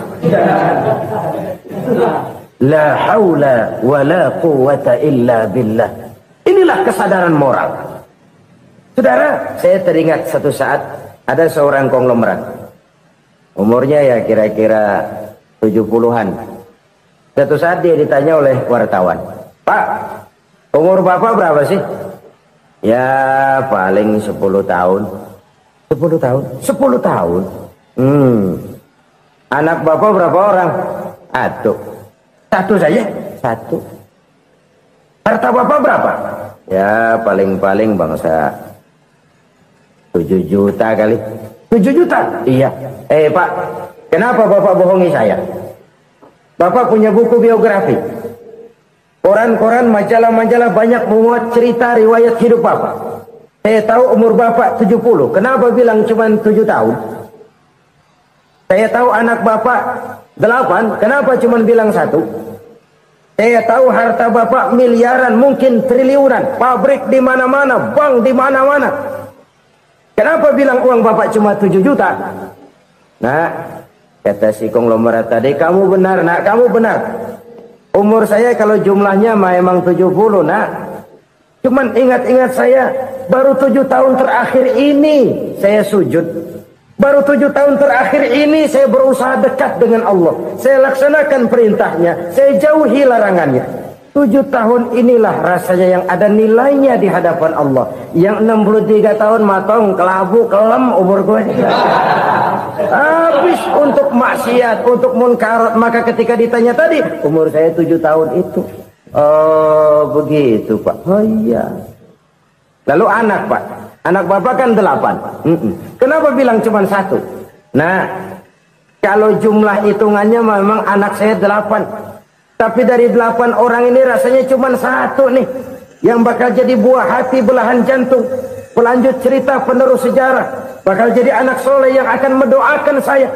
La haula wa la quwata illa billah. Inilah kesadaran moral. Saudara, saya teringat satu saat ada seorang konglomerat. Umurnya ya kira-kira 70-an. Satu saat dia ditanya oleh wartawan, "Pak, umur Bapak berapa sih?" "Ya paling 10 tahun." 10 tahun. 10 tahun. Anak bapak berapa orang? Satu saja. Satu. Harta bapak berapa? Ya paling-paling bangsa 7 juta kali. 7 juta? Iya. Pak, kenapa bapak bohongi saya? Bapak punya buku biografi. Koran-koran, majalah-majalah banyak memuat cerita riwayat hidup bapak. Saya tahu umur bapak 70. Kenapa bilang cuma 7 tahun? Saya tahu anak bapak 8. Kenapa cuma bilang 1? Saya tahu harta bapak miliaran, mungkin triliunan. Pabrik di mana-mana, bank di mana-mana. Kenapa bilang uang bapak cuma 7 juta? Nah, kata si konglomerat tadi, kamu benar nak, kamu benar. Umur saya kalau jumlahnya memang 70 nak. Cuman ingat-ingat saya, baru 7 tahun terakhir ini saya sujud. Baru 7 tahun terakhir ini saya berusaha dekat dengan Allah. Saya laksanakan perintahnya, saya jauhi larangannya. 7 tahun inilah rasanya yang ada nilainya di hadapan Allah. Yang 63 tahun matong, kelabu, kelem umur gue. Habis untuk maksiat, untuk munkarat. Maka ketika ditanya tadi, umur saya 7 tahun itu. Oh begitu Pak. Oh iya. Lalu anak Pak. Anak bapak kan 8. Kenapa bilang cuma 1? Nah, kalau jumlah hitungannya memang anak saya 8. Tapi dari 8 orang ini rasanya cuma 1 nih. Yang bakal jadi buah hati, belahan jantung. Pelanjut cerita, penerus sejarah. Bakal jadi anak soleh yang akan mendoakan saya.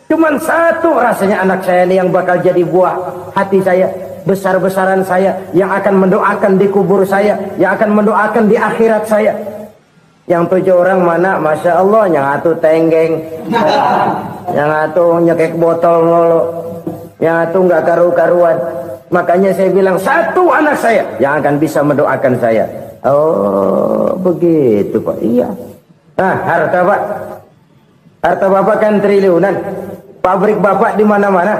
Cuma 1 rasanya anak saya ini yang bakal jadi buah hati saya. Besar-besaran saya. Yang akan mendoakan di kubur saya. Yang akan mendoakan di akhirat saya. Yang 7 orang mana? Masya Allah, yang atu tenggeng. Yang atu nyekek botol mulu. Yang atu nggak karu-karuan. Makanya saya bilang 1 anak saya yang akan bisa mendoakan saya. Oh begitu Pak. Iya. Nah harta Pak. Harta bapak kan triliunan. Pabrik bapak di mana-mana.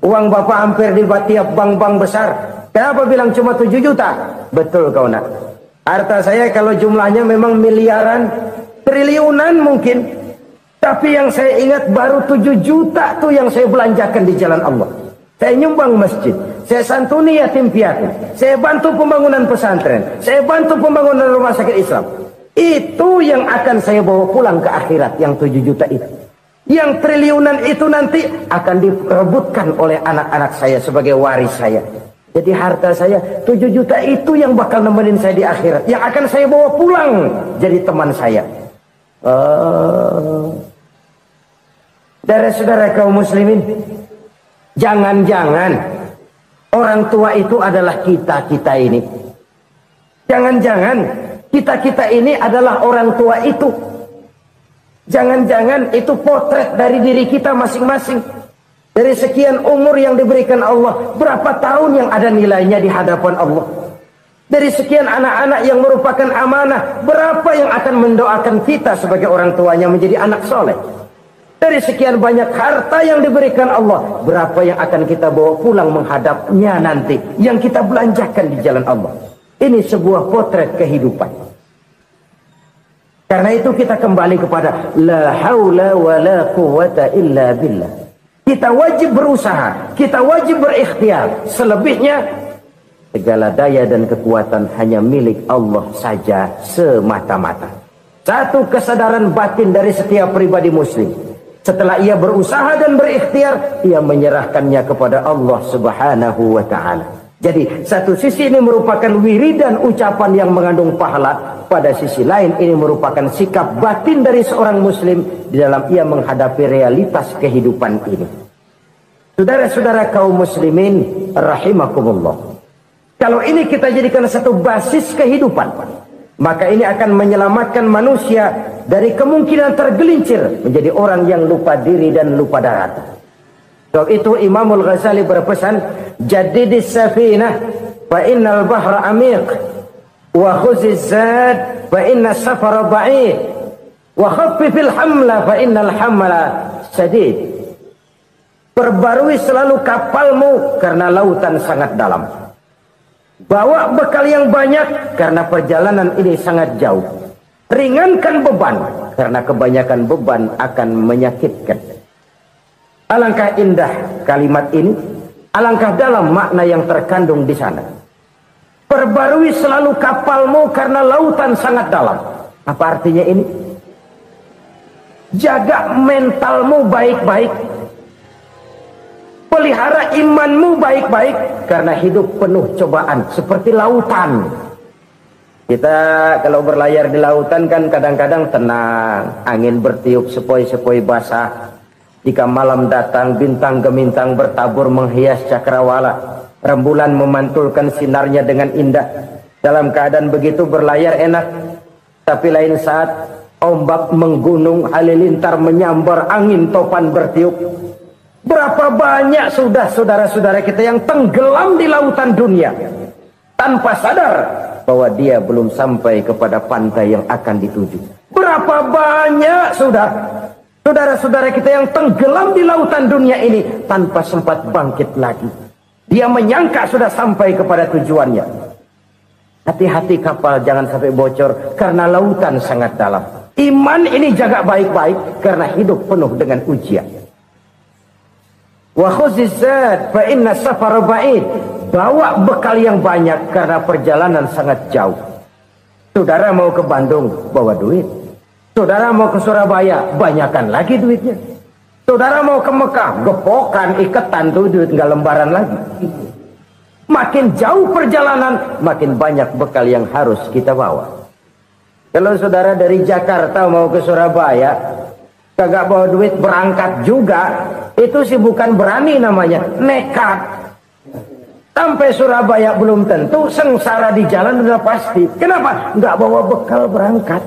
Uang bapak hampir di tiap bank-bank besar. Kenapa bilang cuma 7 juta? Betul kau nak. Harta saya kalau jumlahnya memang miliaran, triliunan mungkin. Tapi yang saya ingat baru 7 juta tuh yang saya belanjakan di jalan Allah. Saya nyumbang masjid, saya santuni yatim piatu, saya bantu pembangunan pesantren, saya bantu pembangunan rumah sakit Islam. Itu yang akan saya bawa pulang ke akhirat, yang 7 juta itu. Yang triliunan itu nanti akan diperebutkan oleh anak-anak saya sebagai waris saya. Jadi harta saya 7 juta itu yang bakal nemenin saya di akhirat. Yang akan saya bawa pulang jadi teman saya. Saudara-saudara kaum muslimin, jangan-jangan orang tua itu adalah kita-kita ini. Jangan-jangan kita-kita ini adalah orang tua itu. Jangan-jangan itu potret dari diri kita masing-masing. Dari sekian umur yang diberikan Allah, berapa tahun yang ada nilainya di hadapan Allah? Dari sekian anak-anak yang merupakan amanah, berapa yang akan mendoakan kita sebagai orang tuanya menjadi anak soleh? Dari sekian banyak harta yang diberikan Allah, berapa yang akan kita bawa pulang menghadapnya nanti, yang kita belanjakan di jalan Allah? Ini sebuah potret kehidupan. Karena itu kita kembali kepada la haula wa la quwwata illa billah. Kita wajib berusaha, kita wajib berikhtiar. Selebihnya, segala daya dan kekuatan hanya milik Allah saja semata-mata. Satu kesadaran batin dari setiap pribadi muslim. Setelah ia berusaha dan berikhtiar, ia menyerahkannya kepada Allah Subhanahu wa ta'ala. Jadi, satu sisi ini merupakan wiridan ucapan yang mengandung pahala. Pada sisi lain, ini merupakan sikap batin dari seorang muslim di dalam ia menghadapi realitas kehidupan ini. Saudara-saudara kaum muslimin rahimakumullah. Kalau ini kita jadikan satu basis kehidupan, maka ini akan menyelamatkan manusia dari kemungkinan tergelincir menjadi orang yang lupa diri dan lupa darat. Sebab itu Imamul Ghazali berpesan, jadidis safinah fa innal bahra amiq wa khuziz zad fa inna safara ba'id wa khaffifil hamla fa innal hamla sadid. Perbarui selalu kapalmu karena lautan sangat dalam. Bawa bekal yang banyak karena perjalanan ini sangat jauh. Ringankan beban karena kebanyakan beban akan menyakitkan. Alangkah indah kalimat ini, alangkah dalam makna yang terkandung di sana. Perbarui selalu kapalmu karena lautan sangat dalam. Apa artinya ini? Jaga mentalmu baik-baik. Pelihara imanmu baik-baik, karena hidup penuh cobaan seperti lautan. Kita kalau berlayar di lautan kan kadang-kadang tenang, angin bertiup sepoi-sepoi basah. Jika malam datang, bintang gemintang bertabur menghias cakrawala. Rembulan memantulkan sinarnya dengan indah. Dalam keadaan begitu berlayar enak. Tapi lain saat ombak menggunung, halilintar menyambar, angin topan bertiup. Berapa banyak sudah saudara-saudara kita yang tenggelam di lautan dunia tanpa sadar bahwa dia belum sampai kepada pantai yang akan dituju. Berapa banyak sudah saudara-saudara kita yang tenggelam di lautan dunia ini tanpa sempat bangkit lagi. Dia menyangka sudah sampai kepada tujuannya. Hati-hati kapal jangan sampai bocor karena lautan sangat dalam. Iman ini jaga baik-baik karena hidup penuh dengan ujian. Wa khuzizat fa inna safar ba'id. Bawa bekal yang banyak karena perjalanan sangat jauh. Saudara mau ke Bandung, bawa duit. Saudara mau ke Surabaya, banyakan lagi duitnya. Saudara mau ke Mekah, gepokan, iketan tuh duit nggak lembaran lagi. Makin jauh perjalanan, makin banyak bekal yang harus kita bawa. Kalau saudara dari Jakarta mau ke Surabaya, kagak bawa duit berangkat juga, itu sih bukan berani namanya, nekat. Sampai Surabaya belum tentu, sengsara di jalan udah pasti. Kenapa? Nggak bawa bekal berangkat.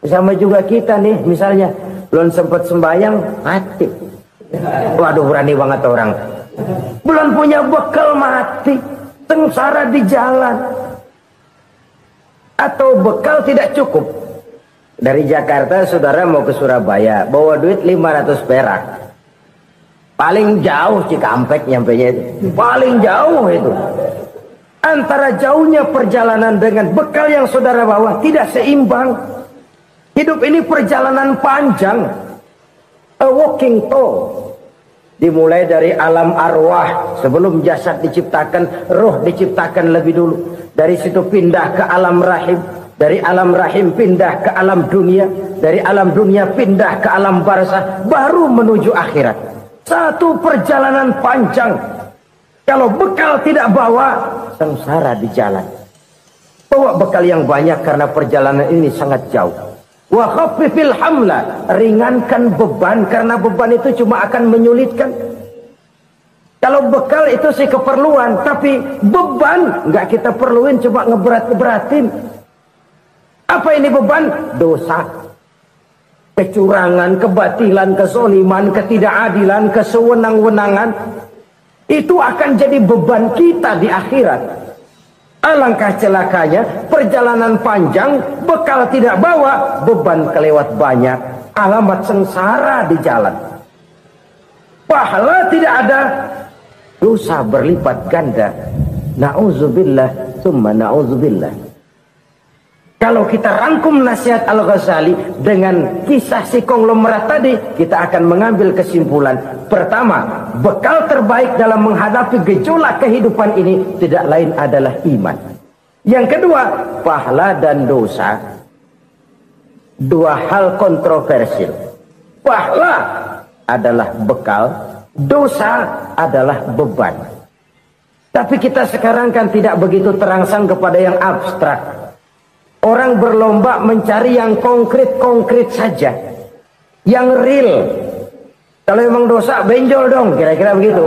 Sama juga kita nih, misalnya belum sempat sembahyang, mati. Waduh, berani banget orang. Belum punya bekal, mati. Sengsara di jalan. Atau bekal tidak cukup. Dari Jakarta saudara mau ke Surabaya, bawa duit 500 perak. Paling jauh Cikampek nyampenya itu. Paling jauh itu. Antara jauhnya perjalanan dengan bekal yang saudara bawa tidak seimbang. Hidup ini perjalanan panjang. A walking tour. Dimulai dari alam arwah. Sebelum jasad diciptakan, roh diciptakan lebih dulu. Dari situ pindah ke alam rahim. Dari alam rahim pindah ke alam dunia. Dari alam dunia pindah ke alam barzah. Baru menuju akhirat. Satu perjalanan panjang. Kalau bekal tidak bawa, sengsara di jalan. Bawa bekal yang banyak karena perjalanan ini sangat jauh. Wa khaffifil hamla, ringankan beban karena beban itu cuma akan menyulitkan. Kalau bekal itu sih keperluan, tapi beban nggak kita perluin, cuma ngeberat-beratin. Apa ini beban? Dosa, kecurangan, kebatilan, kezoliman, ketidakadilan, kesewenang-wenangan. Itu akan jadi beban kita di akhirat. Alangkah celakanya, perjalanan panjang, bekal tidak bawa, beban kelewat banyak, alamat sengsara di jalan. Pahala tidak ada, dosa berlipat ganda. Na'udzubillah, summa na'udzubillah. Kalau kita rangkum nasihat Al-Ghazali dengan kisah si konglomerat tadi, kita akan mengambil kesimpulan. Pertama, bekal terbaik dalam menghadapi gejolak kehidupan ini tidak lain adalah iman. Yang kedua, pahala dan dosa. Dua hal kontroversial. Pahala adalah bekal, dosa adalah beban. Tapi kita sekarang kan tidak begitu terangsang kepada yang abstrak. Orang berlomba mencari yang konkret-konkret saja. Yang real. Kalau memang dosa, benjol dong. Kira-kira begitu.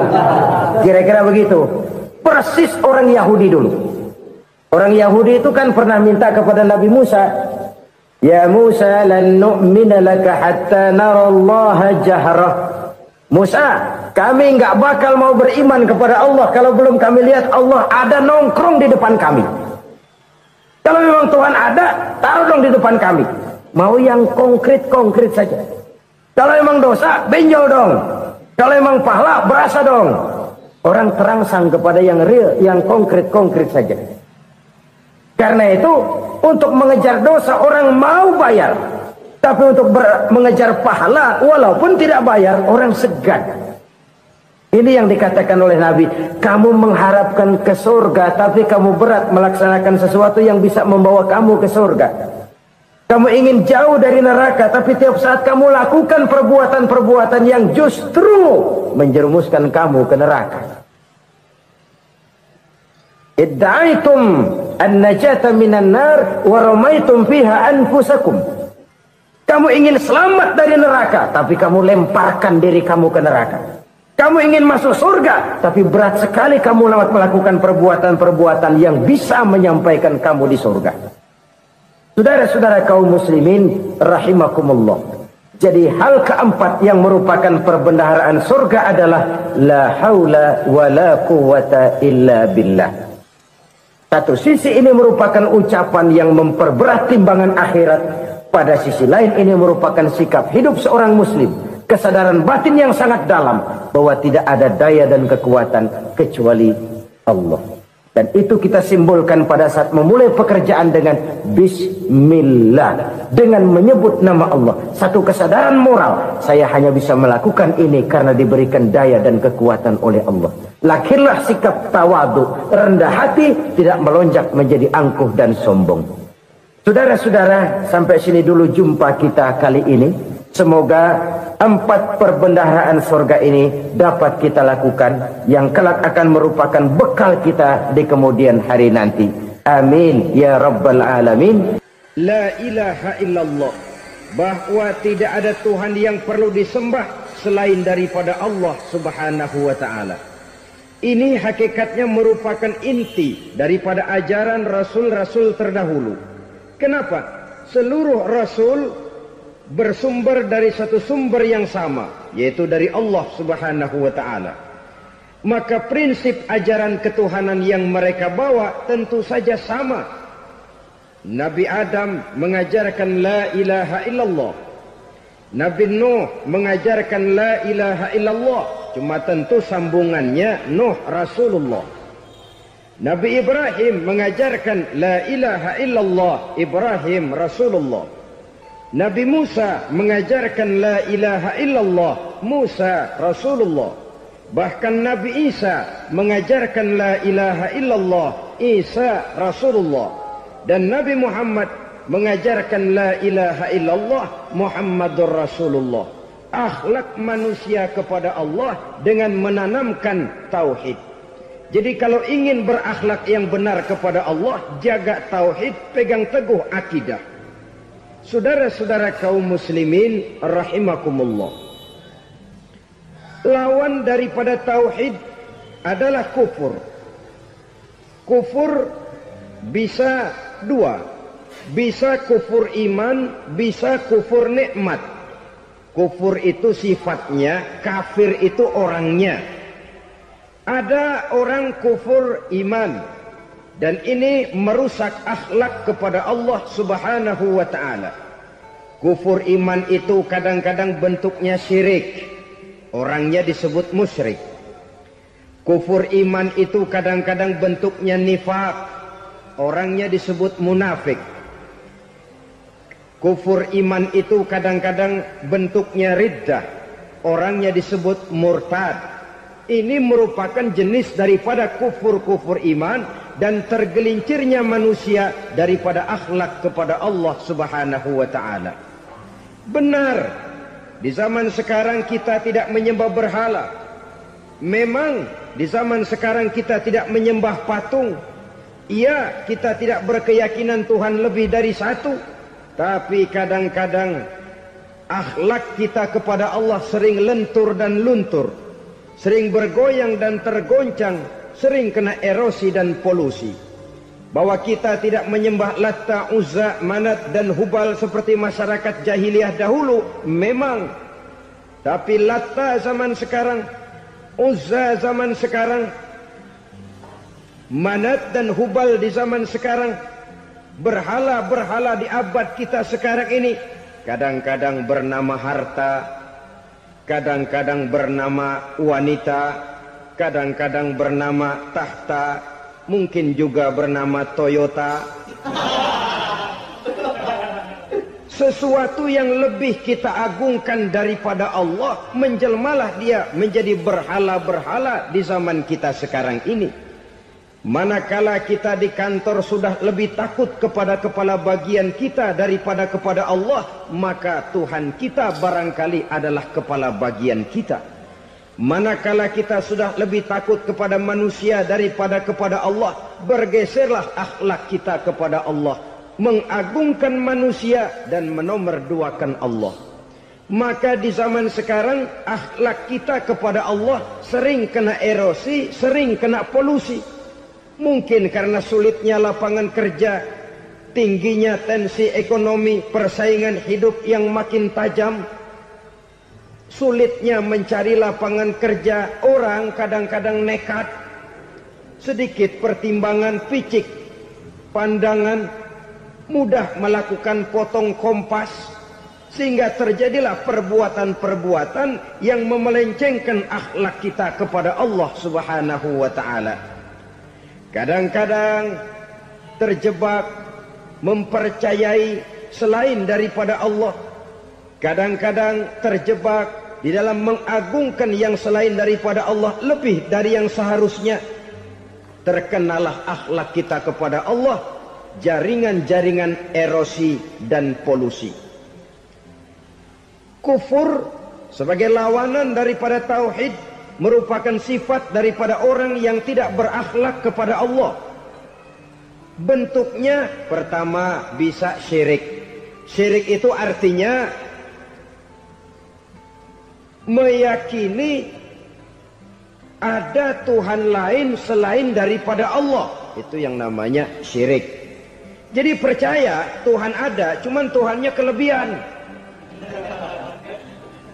Kira-kira begitu. Persis orang Yahudi dulu. Orang Yahudi itu kan pernah minta kepada Nabi Musa. Ya Musa, lan nu'mina laka hatta narallaha jahrah. Musa, kami nggak bakal mau beriman kepada Allah kalau belum kami lihat Allah ada nongkrong di depan kami. Kalau memang Tuhan ada, taruh dong di depan kami. Mau yang konkret-konkret saja. Kalau memang dosa, benjol dong. Kalau memang pahala, berasa dong. Orang terangsang kepada yang real, yang konkret-konkret saja. Karena itu, untuk mengejar dosa, orang mau bayar. Tapi untuk mengejar pahala walaupun tidak bayar, orang segan. Ini yang dikatakan oleh Nabi, kamu mengharapkan ke surga tapi kamu berat melaksanakan sesuatu yang bisa membawa kamu ke surga. Kamu ingin jauh dari neraka tapi tiap saat kamu lakukan perbuatan-perbuatan yang justru menjerumuskan kamu ke neraka. Idda'aitum an-najata minan nar wa ramaitum fiha anfusakum. Kamu ingin selamat dari neraka tapi kamu lemparkan diri kamu ke neraka. Kamu ingin masuk surga, tapi berat sekali kamu melakukan perbuatan-perbuatan yang bisa menyampaikan kamu di surga. Saudara-saudara kaum muslimin, rahimakumullah. Jadi hal keempat yang merupakan perbendaharaan surga adalah la haula wa la quwwata illa billah. Satu sisi ini merupakan ucapan yang memperberat timbangan akhirat. Pada sisi lain ini merupakan sikap hidup seorang muslim. Kesadaran batin yang sangat dalam bahwa tidak ada daya dan kekuatan kecuali Allah. Dan itu kita simbolkan pada saat memulai pekerjaan dengan Bismillah, dengan menyebut nama Allah. Satu kesadaran moral, saya hanya bisa melakukan ini karena diberikan daya dan kekuatan oleh Allah. Lahirlah sikap tawadu, rendah hati, tidak melonjak menjadi angkuh dan sombong. Saudara-saudara, sampai sini dulu jumpa kita kali ini. Semoga 4 perbendaharaan surga ini dapat kita lakukan, yang kelak akan merupakan bekal kita di kemudian hari nanti. Amin ya rabbal alamin. La ilaha illallah, bahwa tidak ada Tuhan yang perlu disembah selain daripada Allah subhanahu wa ta'ala. Ini hakikatnya merupakan inti daripada ajaran rasul-rasul terdahulu. Kenapa? Seluruh rasul bersumber dari satu sumber yang sama, yaitu dari Allah subhanahu wa ta'ala. Maka prinsip ajaran ketuhanan yang mereka bawa tentu saja sama. Nabi Adam mengajarkan la ilaha illallah. Nabi Nuh mengajarkan la ilaha illallah. Cuma tentu sambungannya Nuh Rasulullah. Nabi Ibrahim mengajarkan la ilaha illallah, Ibrahim Rasulullah. Nabi Musa mengajarkan la ilaha illallah, Musa Rasulullah. Bahkan Nabi Isa mengajarkan la ilaha illallah, Isa Rasulullah. Dan Nabi Muhammad mengajarkan la ilaha illallah, Muhammadur Rasulullah. Akhlak manusia kepada Allah dengan menanamkan tauhid. Jadi kalau ingin berakhlak yang benar kepada Allah, jaga tauhid, pegang teguh akidah. Saudara-saudara kaum muslimin rahimakumullah. Lawan daripada tauhid adalah kufur. Kufur bisa 2. Bisa kufur iman, bisa kufur nikmat. Kufur itu sifatnya, kafir itu orangnya. Ada orang kufur iman, dan ini merusak akhlak kepada Allah subhanahu wa ta'ala. Kufur iman itu kadang-kadang bentuknya syirik, orangnya disebut musyrik. Kufur iman itu kadang-kadang bentuknya nifaq, orangnya disebut munafik. Kufur iman itu kadang-kadang bentuknya riddah, orangnya disebut murtad. Ini merupakan jenis daripada kufur-kufur iman dan tergelincirnya manusia daripada akhlak kepada Allah subhanahu wa ta'ala. Benar, di zaman sekarang kita tidak menyembah berhala. Memang di zaman sekarang kita tidak menyembah patung. Iya, kita tidak berkeyakinan Tuhan lebih dari satu. Tapi kadang-kadang akhlak kita kepada Allah sering lentur dan luntur, sering bergoyang dan tergoncang, sering kena erosi dan polusi. Bahwa kita tidak menyembah Latta, Uzza, Manat dan Hubal seperti masyarakat jahiliyah dahulu, memang. Tapi Latta zaman sekarang, Uzza zaman sekarang, Manat dan Hubal di zaman sekarang, berhala-berhala di abad kita sekarang ini, kadang-kadang bernama harta, kadang-kadang bernama wanita, kadang-kadang bernama tahta, mungkin juga bernama Toyota. sesuatu yang lebih kita agungkan daripada Allah, menjelmalah dia menjadi berhala-berhala di zaman kita sekarang ini. Manakala kita di kantor sudah lebih takut kepada kepala bagian kita daripada kepada Allah, maka Tuhan kita barangkali adalah kepala bagian kita. Manakala kita sudah lebih takut kepada manusia daripada kepada Allah, bergeserlah akhlak kita kepada Allah, mengagungkan manusia dan menomorduakan Allah. Maka di zaman sekarang akhlak kita kepada Allah sering kena erosi, sering kena polusi. Mungkin karena sulitnya lapangan kerja, tingginya tensi ekonomi, persaingan hidup yang makin tajam, sulitnya mencari lapangan kerja, orang kadang-kadang nekat, sedikit pertimbangan, picik pandangan, mudah melakukan potong kompas, sehingga terjadilah perbuatan-perbuatan yang memelencengkan akhlak kita kepada Allah Subhanahu wa ta'ala. Kadang-kadang terjebak mempercayai selain daripada Allah. Kadang-kadang terjebak di dalam mengagungkan yang selain daripada Allah lebih dari yang seharusnya. Terkenalah akhlak kita kepada Allah, jaringan-jaringan erosi dan polusi. Kufur sebagai lawanan daripada tauhid merupakan sifat daripada orang yang tidak berakhlak kepada Allah. Bentuknya pertama bisa syirik. Syirik itu artinya meyakini ada Tuhan lain selain daripada Allah. Itu yang namanya syirik. Jadi percaya Tuhan ada, cuman Tuhannya kelebihan.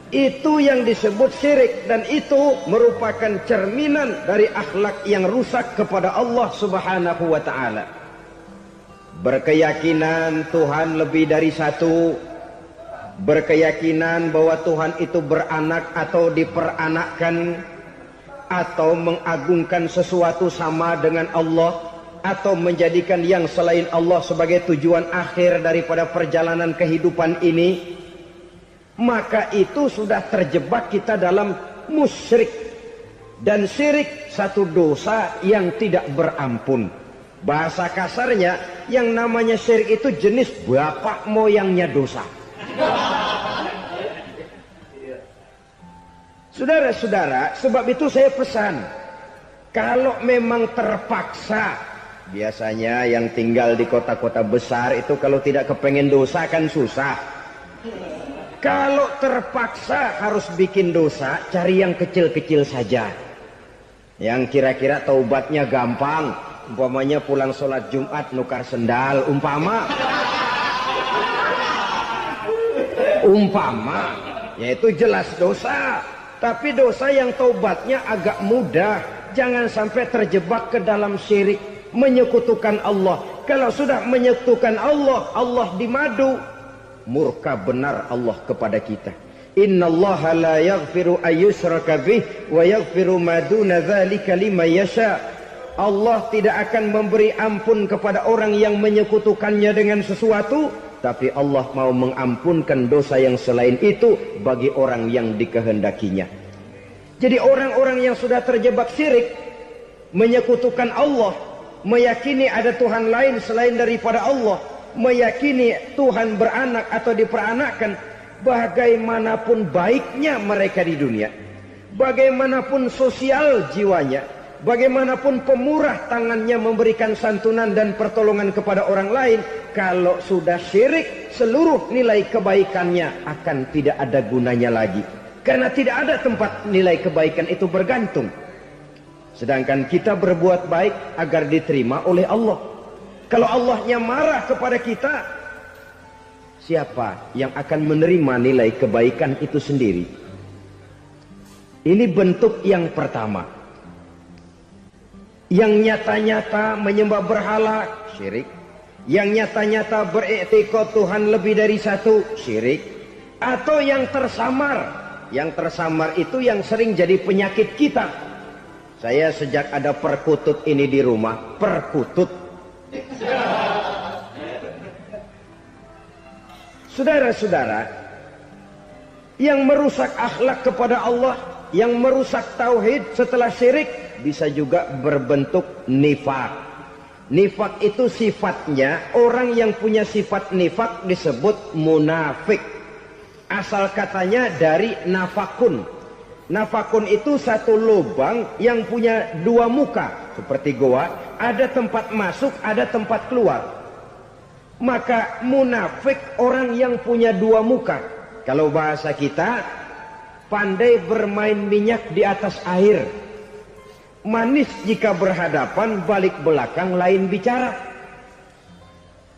Itu yang disebut syirik, dan itu merupakan cerminan dari akhlak yang rusak kepada Allah Subhanahu wa ta'ala. Berkeyakinan Tuhan lebih dari satu, berkeyakinan bahwa Tuhan itu beranak atau diperanakkan, atau mengagungkan sesuatu sama dengan Allah, atau menjadikan yang selain Allah sebagai tujuan akhir daripada perjalanan kehidupan ini, maka itu sudah terjebak kita dalam musyrik. Dan syirik satu dosa yang tidak berampun. Bahasa kasarnya, yang namanya syirik itu jenis bapak moyangnya dosa. Saudara-saudara, sebab itu saya pesan, kalau memang terpaksa, biasanya yang tinggal di kota-kota besar itu kalau tidak kepengen dosa kan susah. Kalau terpaksa harus bikin dosa, cari yang kecil-kecil saja, yang kira-kira taubatnya gampang. Umpamanya pulang sholat Jumat nukar sendal, umpama, yaitu jelas dosa. Tapi dosa yang taubatnya agak mudah. Jangan sampai terjebak ke dalam syirik, menyekutukan Allah. Kalau sudah menyekutukan Allah, Allah dimadu, murka benar Allah kepada kita. Innallaha la yaghfiru ayyushraka bih wa yaghfiru ma duna dzalika liman yasha. Allah tidak akan memberi ampun kepada orang yang menyekutukannya dengan sesuatu, tapi Allah mau mengampunkan dosa yang selain itu bagi orang yang dikehendakinya. Jadi orang-orang yang sudah terjebak syirik, menyekutukan Allah, meyakini ada Tuhan lain selain daripada Allah, meyakini Tuhan beranak atau diperanakkan, bagaimanapun baiknya mereka di dunia, bagaimanapun sosial jiwanya, bagaimanapun pemurah tangannya memberikan santunan dan pertolongan kepada orang lain, kalau sudah syirik, seluruh nilai kebaikannya akan tidak ada gunanya lagi. Karena tidak ada tempat nilai kebaikan itu bergantung. Sedangkan kita berbuat baik agar diterima oleh Allah. Kalau Allahnya marah kepada kita, siapa yang akan menerima nilai kebaikan itu sendiri? Ini bentuk yang pertama. Yang nyata-nyata menyembah berhala, syirik. Yang nyata-nyata beriktikad Tuhan lebih dari satu, syirik. Atau yang tersamar. Yang tersamar itu yang sering jadi penyakit kita. Saya sejak ada perkutut ini di rumah, perkutut, Saudara-saudara, yang merusak akhlak kepada Allah, yang merusak tauhid setelah syirik, bisa juga berbentuk nifak. Nifak itu sifatnya, orang yang punya sifat nifak disebut munafik. Asal katanya dari nafakun. Nafakun itu satu lubang yang punya dua muka, seperti goa, ada tempat masuk, ada tempat keluar. Maka munafik orang yang punya dua muka. Kalau bahasa kita, pandai bermain minyak di atas air. Manis jika berhadapan, balik belakang lain bicara.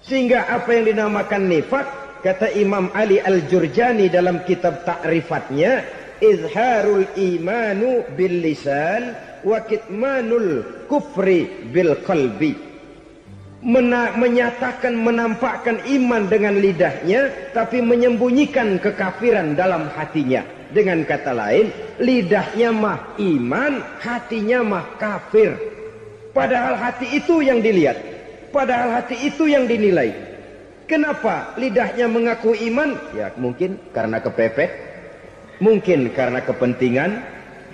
Sehingga apa yang dinamakan nifak, kata Imam Ali Al-Jurjani dalam kitab ta'rifatnya, izharul imanu bil lisan wa kitmanul kufri bil qalbi. Menyatakan, menampakkan iman dengan lidahnya, tapi menyembunyikan kekafiran dalam hatinya. Dengan kata lain, lidahnya mah iman, hatinya mah kafir. Padahal hati itu yang dilihat, padahal hati itu yang dinilai. Kenapa lidahnya mengaku iman? Ya mungkin karena kepepet, mungkin karena kepentingan,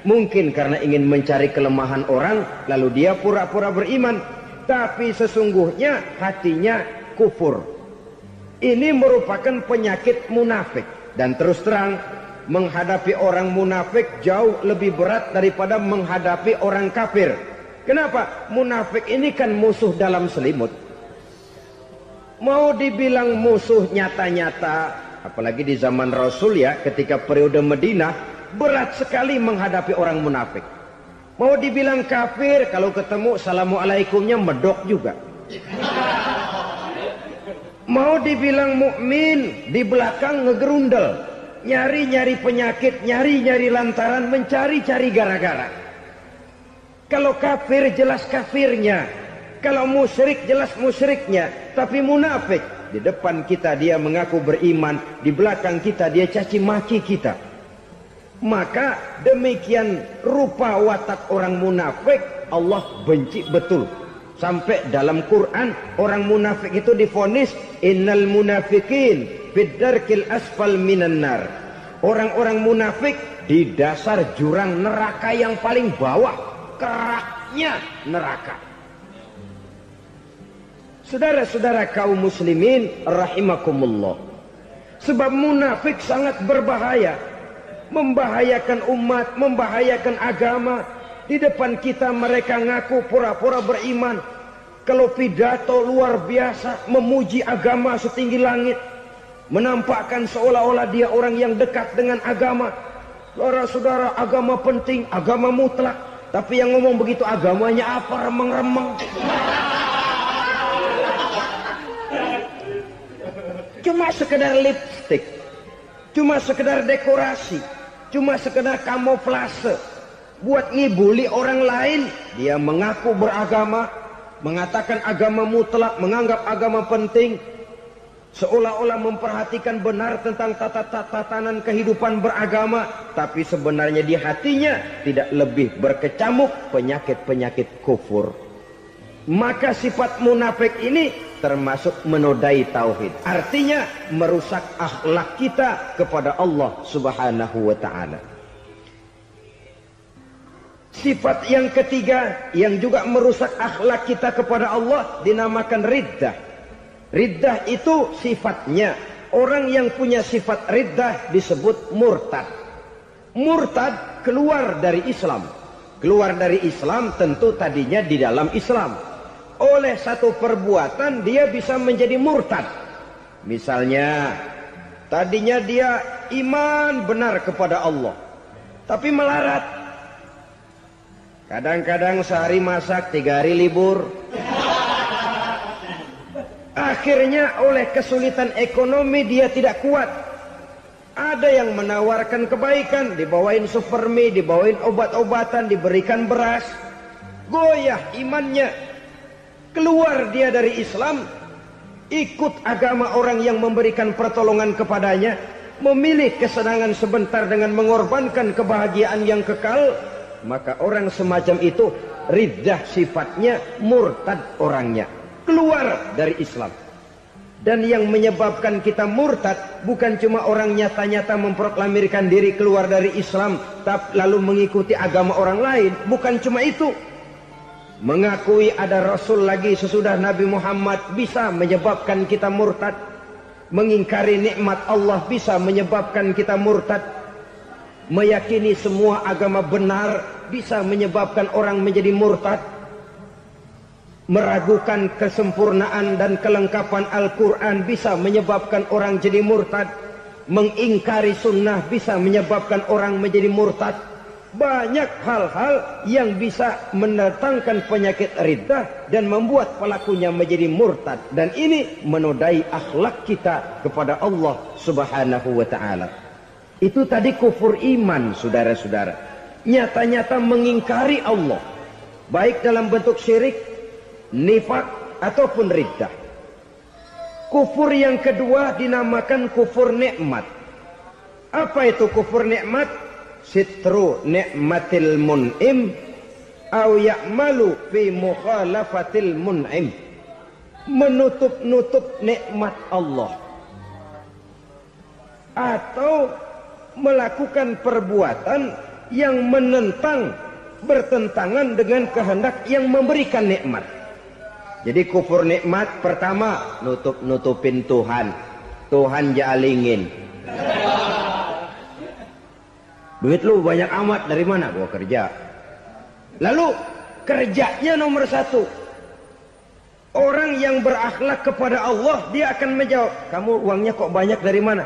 mungkin karena ingin mencari kelemahan orang, lalu dia pura-pura beriman. Tapi sesungguhnya hatinya kufur. Ini merupakan penyakit munafik. Dan terus terang, menghadapi orang munafik jauh lebih berat daripada menghadapi orang kafir. Kenapa? Munafik ini kan musuh dalam selimut. Mau dibilang musuh nyata-nyata, apalagi di zaman Rasul ya, ketika periode Madinah, berat sekali menghadapi orang munafik. Mau dibilang kafir, kalau ketemu assalamualaikumnya medok juga. Mau dibilang mukmin, di belakang ngegerundel, nyari-nyari penyakit, nyari-nyari lantaran, mencari-cari gara-gara. Kalau kafir jelas kafirnya, kalau musyrik jelas musyriknya. Tapi munafik, di depan kita dia mengaku beriman, di belakang kita dia caci maki kita. Maka demikian rupa watak orang munafik, Allah benci betul. Sampai dalam Quran orang munafik itu divonis innal munafikin fid darkil asfal minan nar. Orang-orang munafik di dasar jurang neraka yang paling bawah, keraknya neraka. Saudara-saudara kaum muslimin rahimakumullah. Sebab munafik sangat berbahaya, membahayakan umat, membahayakan agama. Di depan kita mereka ngaku pura-pura beriman. Kalau pidato luar biasa, memuji agama setinggi langit, menampakkan seolah-olah dia orang yang dekat dengan agama. Saudara-saudara, agama penting, agama mutlak. Tapi yang ngomong begitu agamanya apa, remeng-remeng. Cuma sekedar lipstick, cuma sekedar dekorasi, cuma sekedar kamuflase, buat ngibuli orang lain. Dia mengaku beragama, mengatakan agama mutlak, menganggap agama penting, seolah-olah memperhatikan benar tentang tatanan kehidupan beragama, tapi sebenarnya di hatinya tidak lebih berkecamuk penyakit-penyakit kufur. Maka sifat munafik ini termasuk menodai tauhid. Artinya merusak akhlak kita kepada Allah Subhanahu wa ta'ala. Sifat yang ketiga yang juga merusak akhlak kita kepada Allah dinamakan riddah. Riddah itu sifatnya, orang yang punya sifat riddah disebut murtad. Murtad keluar dari Islam. Keluar dari Islam tentu tadinya di dalam Islam. Oleh satu perbuatan dia bisa menjadi murtad. Misalnya tadinya dia iman benar kepada Allah, tapi melarat. Kadang-kadang sehari masak, 3 hari libur. Akhirnya oleh kesulitan ekonomi dia tidak kuat. Ada yang menawarkan kebaikan, dibawain supermi, dibawain obat-obatan, diberikan beras. Goyah imannya. Keluar dia dari Islam, ikut agama orang yang memberikan pertolongan kepadanya, memilih kesenangan sebentar dengan mengorbankan kebahagiaan yang kekal. Maka orang semacam itu riddah sifatnya, murtad orangnya, keluar dari Islam. Dan yang menyebabkan kita murtad bukan cuma orang nyata-nyata memproklamirkan diri keluar dari Islam lalu mengikuti agama orang lain. Bukan cuma itu. Mengakui ada Rasul lagi sesudah Nabi Muhammad bisa menyebabkan kita murtad. Mengingkari nikmat Allah bisa menyebabkan kita murtad. Meyakini semua agama benar bisa menyebabkan orang menjadi murtad. Meragukan kesempurnaan dan kelengkapan Al-Quran bisa menyebabkan orang jadi murtad. Mengingkari sunnah bisa menyebabkan orang menjadi murtad. Banyak hal-hal yang bisa mendatangkan penyakit riddah dan membuat pelakunya menjadi murtad. Dan ini menodai akhlak kita kepada Allah Subhanahu wa ta'ala. Itu tadi kufur iman, saudara-saudara. Nyata-nyata mengingkari Allah, baik dalam bentuk syirik, nifak, ataupun riddah. Kufur yang kedua dinamakan kufur nikmat. Apa itu kufur nikmat? Sitru nikmatil mun'im au ya'malu fi mukhalafatil mun'im. Menutup-nutup nikmat Allah atau melakukan perbuatan yang menentang, bertentangan dengan kehendak yang memberikan nikmat. Jadi kufur nikmat pertama, nutup-nutupin Tuhan. Tuhan jalingin. Duit lu banyak amat, dari mana? Gua kerja. Lalu kerjanya nomor satu. Orang yang berakhlak kepada Allah, dia akan menjawab, kamu uangnya kok banyak, dari mana?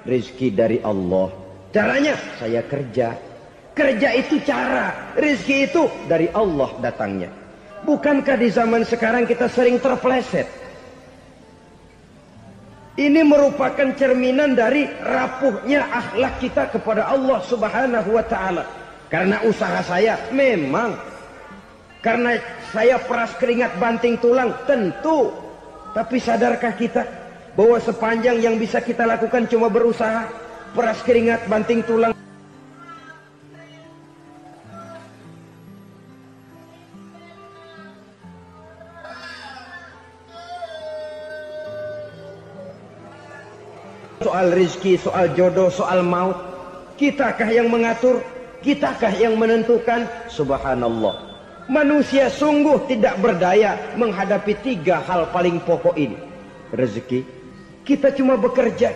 Rizki dari Allah. Caranya, saya kerja. Kerja itu cara, rizki itu dari Allah datangnya. Bukankah di zaman sekarang kita sering terpleset? Ini merupakan cerminan dari rapuhnya akhlak kita kepada Allah Subhanahu wa ta'ala. Karena usaha saya memang, karena saya peras keringat banting tulang, tentu. Tapi sadarkah kita bahwa sepanjang yang bisa kita lakukan cuma berusaha, peras keringat banting tulang? Soal rizki, soal jodoh, soal maut, kitakah yang mengatur? Kitakah yang menentukan? Subhanallah. Manusia sungguh tidak berdaya menghadapi tiga hal paling pokok ini. Rezeki, kita cuma bekerja.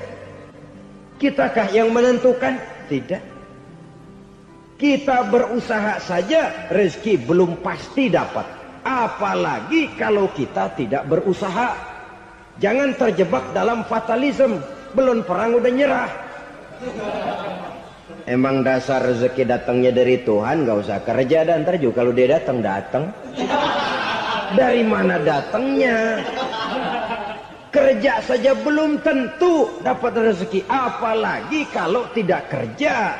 Kitakah yang menentukan? Tidak. Kita berusaha saja, rezeki belum pasti dapat. Apalagi kalau kita tidak berusaha. Jangan terjebak dalam fatalisme. Belum perang udah nyerah. Emang dasar rezeki datangnya dari Tuhan, nggak usah kerja, dan ntar juga kalau dia datang. Dari mana datangnya? Kerja saja belum tentu dapat rezeki, apalagi kalau tidak kerja.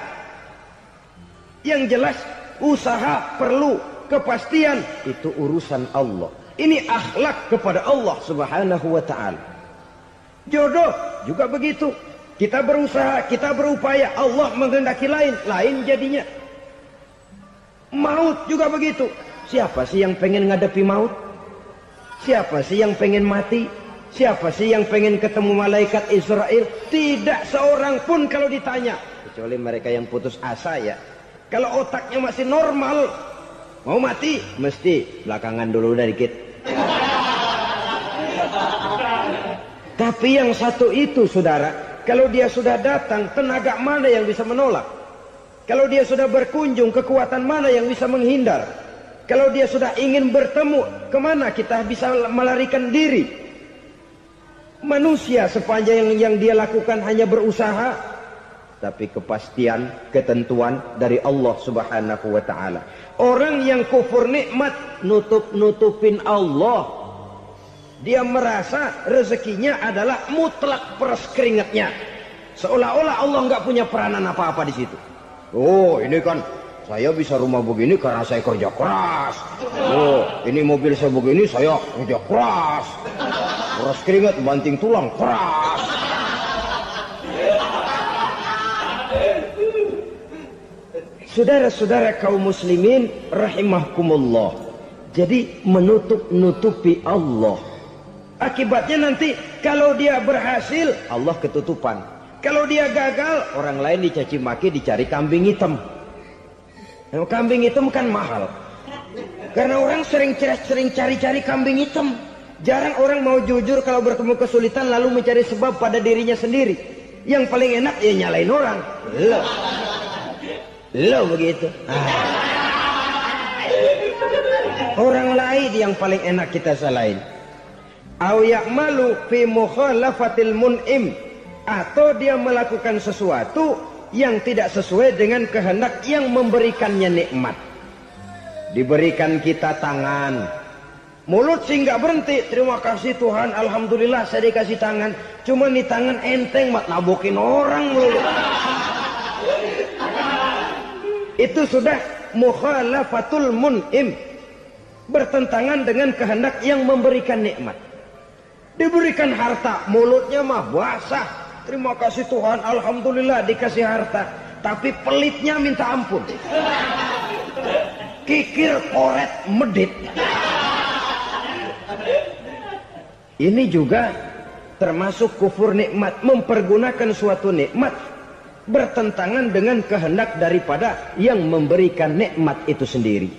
Yang jelas usaha perlu kepastian, itu urusan Allah. Ini akhlak kepada Allah Subhanahu wa ta'ala. Jodoh juga begitu. Kita berusaha, kita berupaya, Allah menghendaki lain jadinya. Maut juga begitu. Siapa sih yang pengen ngadepi maut? Siapa sih yang pengen mati? Siapa sih yang pengen ketemu malaikat Israel? Tidak seorang pun kalau ditanya, kecuali mereka yang putus asa ya. Kalau otaknya masih normal, mau mati mesti belakangan dulu dikit. Tapi yang satu itu, saudara, kalau dia sudah datang, tenaga mana yang bisa menolak? Kalau dia sudah berkunjung, kekuatan mana yang bisa menghindar? Kalau dia sudah ingin bertemu, kemana kita bisa melarikan diri? Manusia sepanjang yang dia lakukan hanya berusaha, tapi kepastian, ketentuan dari Allah Subhanahu wa ta'ala. Orang yang kufur nikmat, nutupin Allah. Dia merasa rezekinya adalah mutlak peras keringatnya. Seolah-olah Allah nggak punya peranan apa-apa di situ. Oh, ini kan saya bisa rumah begini karena saya kerja keras. Oh, ini mobil saya begini, saya kerja keras. Peras keringat, banting tulang, keras. Saudara-saudara kaum muslimin rahimahkumullah. Jadi menutup-nutupi Allah. Akibatnya nanti Kalau dia berhasil, Allah ketutupan. Kalau dia gagal, orang lain dicaci maki, dicari kambing hitam. Nah, kambing hitam kan mahal. Karena orang sering cari-cari kambing hitam. Jarang orang mau jujur kalau bertemu kesulitan lalu mencari sebab pada dirinya sendiri. Yang paling enak ya nyalain orang. Lo begitu. Orang lain yang paling enak kita salahin. Au ya'malu fi mukhalafatil mun'im, atau dia melakukan sesuatu yang tidak sesuai dengan kehendak yang memberikannya nikmat. Diberikan kita tangan, mulut sih nggak berhenti, terima kasih Tuhan, alhamdulillah saya dikasih tangan. Cuma nih tangan enteng mat nabokin orang mulu. Itu sudah mukhalafatul mun'im, bertentangan dengan kehendak yang memberikan nikmat. Diberikan harta, mulutnya mah basah, terima kasih Tuhan, alhamdulillah dikasih harta. Tapi pelitnya minta ampun, kikir koret medit. Ini juga termasuk kufur nikmat, mempergunakan suatu nikmat bertentangan dengan kehendak daripada yang memberikan nikmat itu sendiri.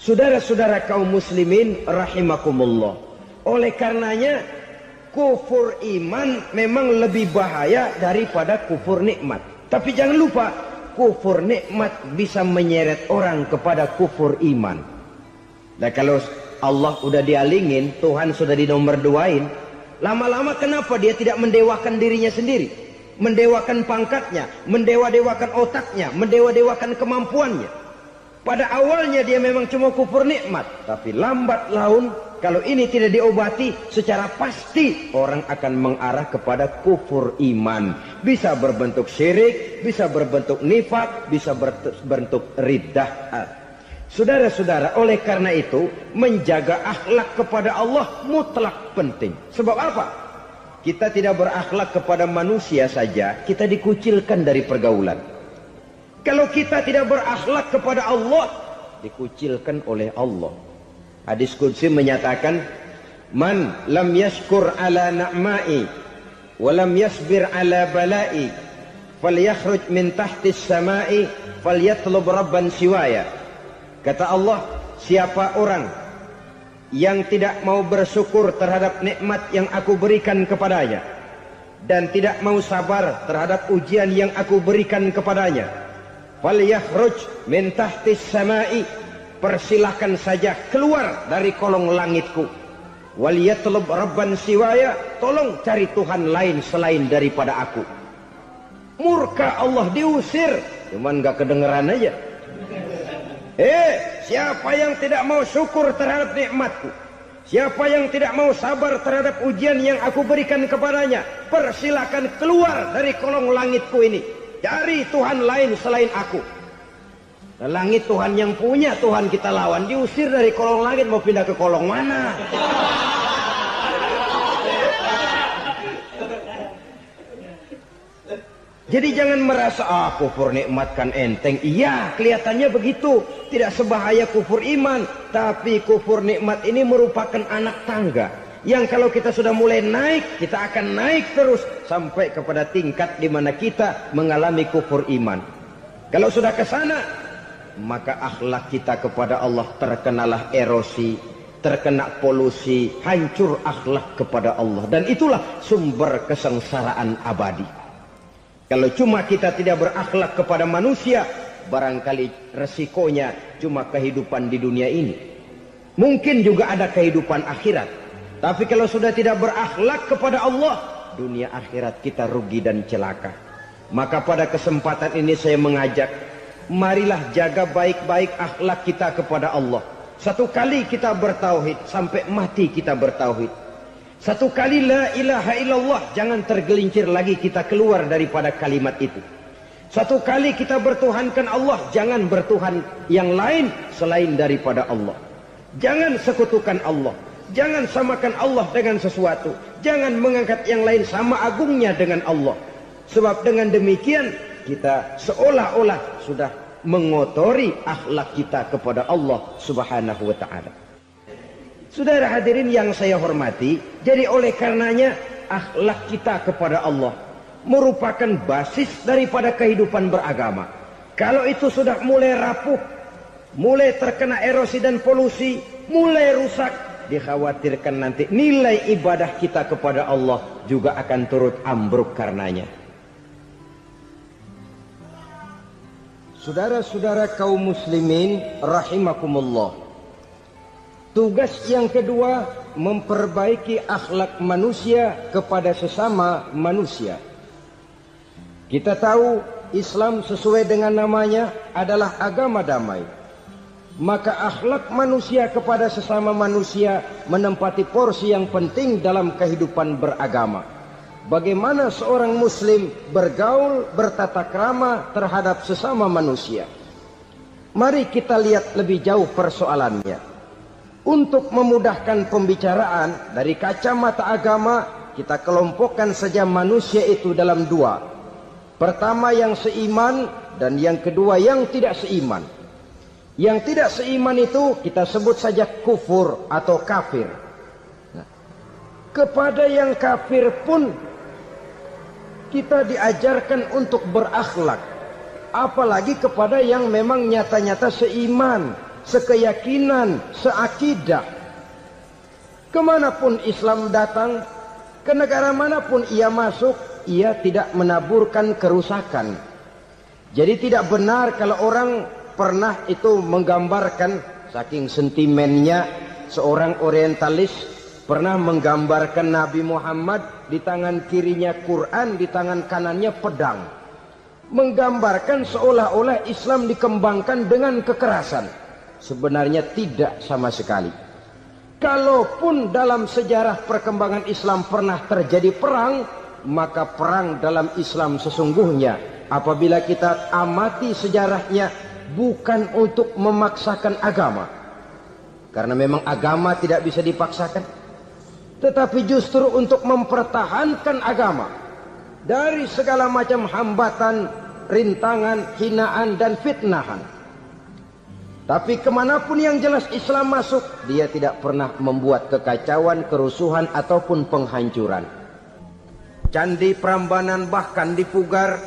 Saudara-saudara kaum muslimin rahimakumullah, oleh karenanya kufur iman memang lebih bahaya daripada kufur nikmat. Tapi jangan lupa, kufur nikmat bisa menyeret orang kepada kufur iman. Nah kalau Allah udah dialingin, Tuhan sudah dinomor duain, lama-lama kenapa dia tidak mendewakan dirinya sendiri, mendewakan pangkatnya, mendewa-dewakan otaknya, mendewa-dewakan kemampuannya? Pada awalnya dia memang cuma kufur nikmat, tapi lambat laun kalau ini tidak diobati secara pasti orang akan mengarah kepada kufur iman. Bisa berbentuk syirik, bisa berbentuk nifak, bisa berbentuk riddah. Saudara-saudara, oleh karena itu menjaga akhlak kepada Allah mutlak penting. Sebab apa? Kita tidak berakhlak kepada manusia saja, kita dikucilkan dari pergaulan. Kalau kita tidak berakhlak kepada Allah, dikucilkan oleh Allah. Hadis qudsi menyatakan, man lam yashkur ala na'ma'i wa lam yasbir ala bala'i falyakhruj min tahtis sama'i falyatlub rabban siwaya. Kata Allah, siapa orang yang tidak mau bersyukur terhadap nikmat yang aku berikan kepadanya dan tidak mau sabar terhadap ujian yang aku berikan kepadanya, falyakhruj min tahtis sama'i, persilahkan saja keluar dari kolong langitku. Waliyatlub rabban siwaya, tolong cari Tuhan lain selain daripada aku. Murka Allah, diusir, cuman gak kedengeran aja. Siapa yang tidak mau syukur terhadap nikmatku, siapa yang tidak mau sabar terhadap ujian yang aku berikan kepadanya, persilahkan keluar dari kolong langitku ini, cari Tuhan lain selain aku. Langit Tuhan yang punya, Tuhan kita lawan, diusir dari kolong langit, mau pindah ke kolong mana? Jadi jangan merasa kufur nikmat kan enteng. Iya, kelihatannya begitu, tidak sebahaya kufur iman. Tapi kufur nikmat ini merupakan anak tangga yang kalau kita sudah mulai naik, kita akan naik terus sampai kepada tingkat di mana kita mengalami kufur iman. Kalau sudah ke sana, maka akhlak kita kepada Allah terkenalah erosi, terkena polusi, hancur akhlak kepada Allah. Dan itulah sumber kesengsaraan abadi. Kalau cuma kita tidak berakhlak kepada manusia, barangkali resikonya cuma kehidupan di dunia ini. Mungkin juga ada kehidupan akhirat. Tapi kalau sudah tidak berakhlak kepada Allah, dunia akhirat kita rugi dan celaka. Maka pada kesempatan ini saya mengajak, marilah jaga baik-baik akhlak kita kepada Allah. Satu kali kita bertauhid, sampai mati kita bertauhid. Satu kali la ilaha illallah, jangan tergelincir lagi kita keluar daripada kalimat itu. Satu kali kita bertuhankan Allah, jangan bertuhan yang lain selain daripada Allah. Jangan sekutukan Allah, jangan samakan Allah dengan sesuatu, jangan mengangkat yang lain sama agungnya dengan Allah. Sebab dengan demikian kita seolah-olah sudah mengotori akhlak kita kepada Allah Subhanahu wa ta'ala. Saudara hadirin yang saya hormati, jadi oleh karenanya akhlak kita kepada Allah merupakan basis daripada kehidupan beragama. Kalau itu sudah mulai rapuh, mulai terkena erosi dan polusi, mulai rusak, dikhawatirkan nanti nilai ibadah kita kepada Allah juga akan turut ambruk karenanya. Saudara-saudara kaum muslimin rahimakumullah, tugas yang kedua memperbaiki akhlak manusia kepada sesama manusia. Kita tahu Islam sesuai dengan namanya adalah agama damai. Maka akhlak manusia kepada sesama manusia menempati porsi yang penting dalam kehidupan beragama. Bagaimana seorang muslim bergaul, bertata krama terhadap sesama manusia. Mari kita lihat lebih jauh persoalannya. Untuk memudahkan pembicaraan dari kacamata agama, kita kelompokkan saja manusia itu dalam dua. Pertama yang seiman dan yang kedua yang tidak seiman. Yang tidak seiman itu kita sebut saja kufur atau kafir. Nah, kepada yang kafir pun kita diajarkan untuk berakhlak. Apalagi kepada yang memang nyata-nyata seiman, sekeyakinan, seakidah. Kemanapun Islam datang, ke negara manapun ia masuk, ia tidak menaburkan kerusakan. Jadi tidak benar kalau orang pernah itu menggambarkan, saking sentimennya seorang orientalis pernah menggambarkan Nabi Muhammad di tangan kirinya Quran, di tangan kanannya pedang. Menggambarkan seolah-olah Islam dikembangkan dengan kekerasan. Sebenarnya tidak sama sekali. Kalaupun dalam sejarah perkembangan Islam pernah terjadi perang, maka perang dalam Islam sesungguhnya apabila kita amati sejarahnya bukan untuk memaksakan agama, karena memang agama tidak bisa dipaksakan, tetapi justru untuk mempertahankan agama dari segala macam hambatan, rintangan, hinaan dan fitnahan. Tapi kemanapun yang jelas Islam masuk, dia tidak pernah membuat kekacauan, kerusuhan ataupun penghancuran. Candi Prambanan bahkan dipugar,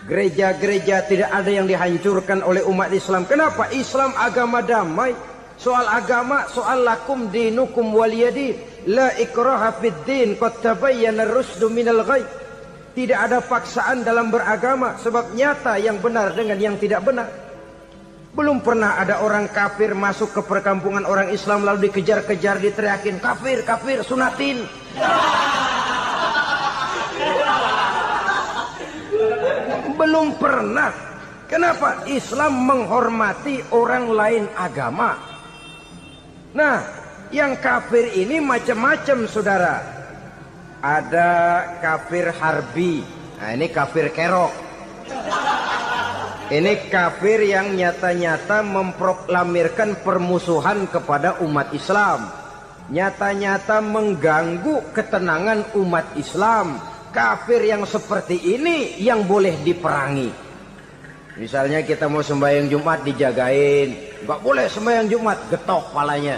gereja-gereja tidak ada yang dihancurkan oleh umat Islam. Kenapa? Islam agama damai. Soal agama, soal lakum dinukum waliyadin. La ikraha fid din, qad tabayyana ar-rusdu minal ghayy. Tidak ada paksaan dalam beragama, sebab nyata yang benar dengan yang tidak benar. Belum pernah ada orang kafir masuk ke perkampungan orang Islam lalu dikejar-kejar, diteriakin kafir, kafir, sunatin. Belum pernah. Kenapa? Islam menghormati orang lain agama. Nah, yang kafir ini macam-macam saudara. Ada kafir harbi. Nah, ini kafir kerok. Ini kafir yang nyata-nyata memproklamirkan permusuhan kepada umat Islam. Nyata-nyata mengganggu ketenangan umat Islam. Kafir yang seperti ini yang boleh diperangi. Misalnya kita mau sembahyang Jumat dijagain, nggak boleh sembahyang Jumat, getok palanya.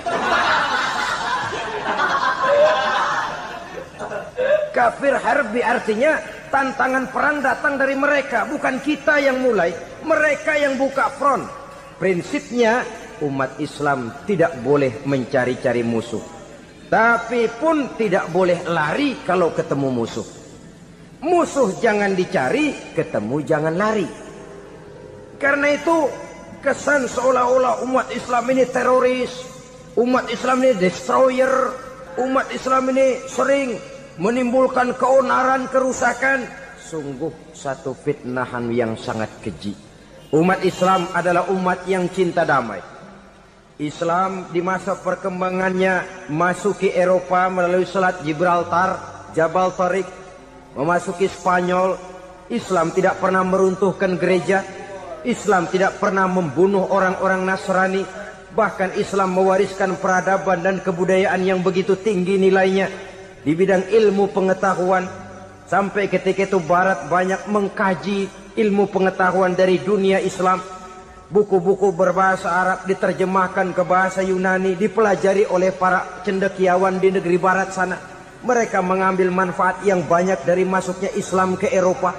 Kafir harbi artinya tantangan perang datang dari mereka, bukan kita yang mulai, mereka yang buka front. Prinsipnya umat Islam tidak boleh mencari-cari musuh, tapi pun tidak boleh lari kalau ketemu musuh. Musuh jangan dicari, ketemu jangan lari. Karena itu kesan seolah-olah umat Islam ini teroris, umat Islam ini destroyer, umat Islam ini sering menimbulkan keonaran, kerusakan. Sungguh satu fitnahan yang sangat keji. Umat Islam adalah umat yang cinta damai. Islam di masa perkembangannya masuki Eropa melalui Selat Gibraltar, Jabal Tariq, memasuki Spanyol. Islam tidak pernah meruntuhkan gereja. Islam tidak pernah membunuh orang-orang Nasrani. Bahkan Islam mewariskan peradaban dan kebudayaan yang begitu tinggi nilainya di bidang ilmu pengetahuan. Sampai ketika itu Barat banyak mengkaji ilmu pengetahuan dari dunia Islam. Buku-buku berbahasa Arab diterjemahkan ke bahasa Yunani, dipelajari oleh para cendekiawan di negeri barat sana. Mereka mengambil manfaat yang banyak dari masuknya Islam ke Eropa.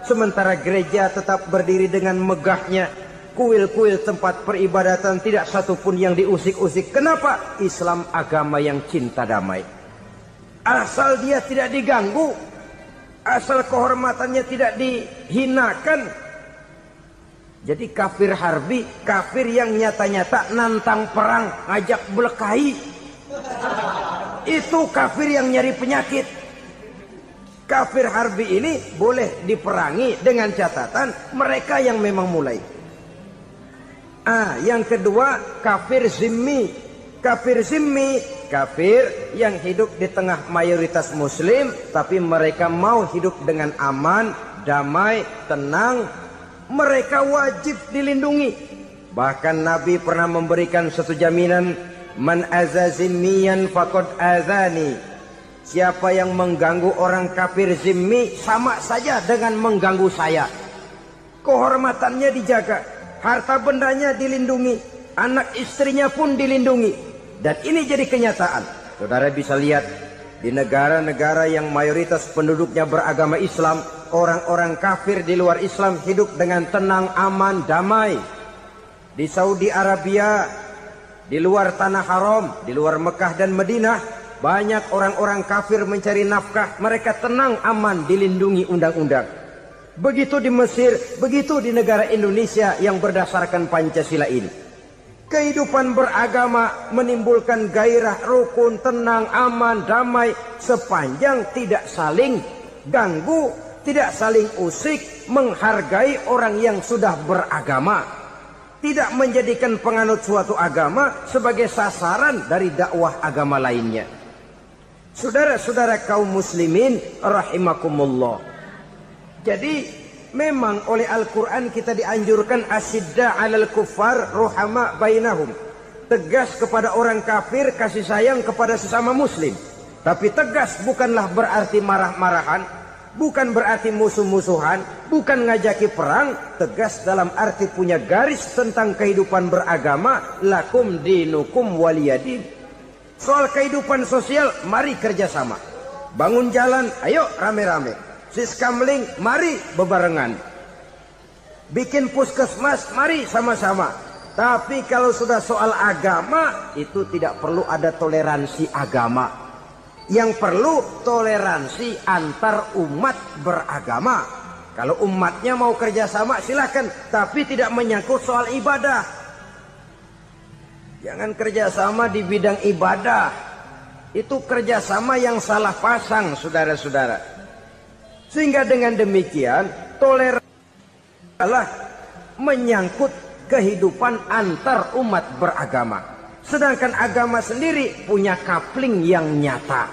Sementara gereja tetap berdiri dengan megahnya. Kuil-kuil tempat peribadatan tidak satupun yang diusik-usik. Kenapa? Islam agama yang cinta damai. Asal dia tidak diganggu, asal kehormatannya tidak dihinakan. Jadi kafir harbi, kafir yang nyata-nyata nantang perang, ngajak berkelahi. Itu kafir yang nyari penyakit. Kafir harbi ini boleh diperangi dengan catatan mereka yang memang mulai. Yang kedua, kafir zimmi. Kafir zimmi, kafir yang hidup di tengah mayoritas muslim, tapi mereka mau hidup dengan aman, damai, tenang. Mereka wajib dilindungi. Bahkan Nabi pernah memberikan satu jaminan, man azazimmiyan faqad azani. Siapa yang mengganggu orang kafir zimmi sama saja dengan mengganggu saya. Kehormatannya dijaga, harta bendanya dilindungi, anak istrinya pun dilindungi. Dan ini jadi kenyataan. Saudara bisa lihat di negara-negara yang mayoritas penduduknya beragama Islam, orang-orang kafir di luar Islam hidup dengan tenang, aman, damai. Di Saudi Arabia, di luar tanah haram, di luar Mekah dan Madinah, banyak orang-orang kafir mencari nafkah. Mereka tenang, aman, dilindungi undang-undang. Begitu di Mesir, begitu di negara Indonesia yang berdasarkan Pancasila ini. Kehidupan beragama menimbulkan gairah, rukun, tenang, aman, damai, sepanjang tidak saling ganggu, tidak saling usik, menghargai orang yang sudah beragama, tidak menjadikan penganut suatu agama sebagai sasaran dari dakwah agama lainnya. Saudara-saudara kaum muslimin rahimakumullah. Jadi memang oleh Al-Quran kita dianjurkan asyidda 'alal kuffar ruhama bainahum. Tegas kepada orang kafir, kasih sayang kepada sesama muslim. Tapi tegas bukanlah berarti marah-marahan, bukan berarti musuh-musuhan, bukan ngajaki perang. Tegas dalam arti punya garis tentang kehidupan beragama, lakum dinukum waliyadin. Soal kehidupan sosial, mari kerjasama. Bangun jalan, ayo rame-rame. Siskamling, mari bebarengan. Bikin puskesmas, mari sama-sama. Tapi kalau sudah soal agama, itu tidak perlu ada toleransi agama. Yang perlu toleransi antar umat beragama. Kalau umatnya mau kerjasama silahkan, tapi tidak menyangkut soal ibadah. Jangan kerjasama di bidang ibadah. Itu kerjasama yang salah pasang, saudara-saudara. Sehingga dengan demikian toleransi adalah menyangkut kehidupan antar umat beragama. Sedangkan agama sendiri punya coupling yang nyata.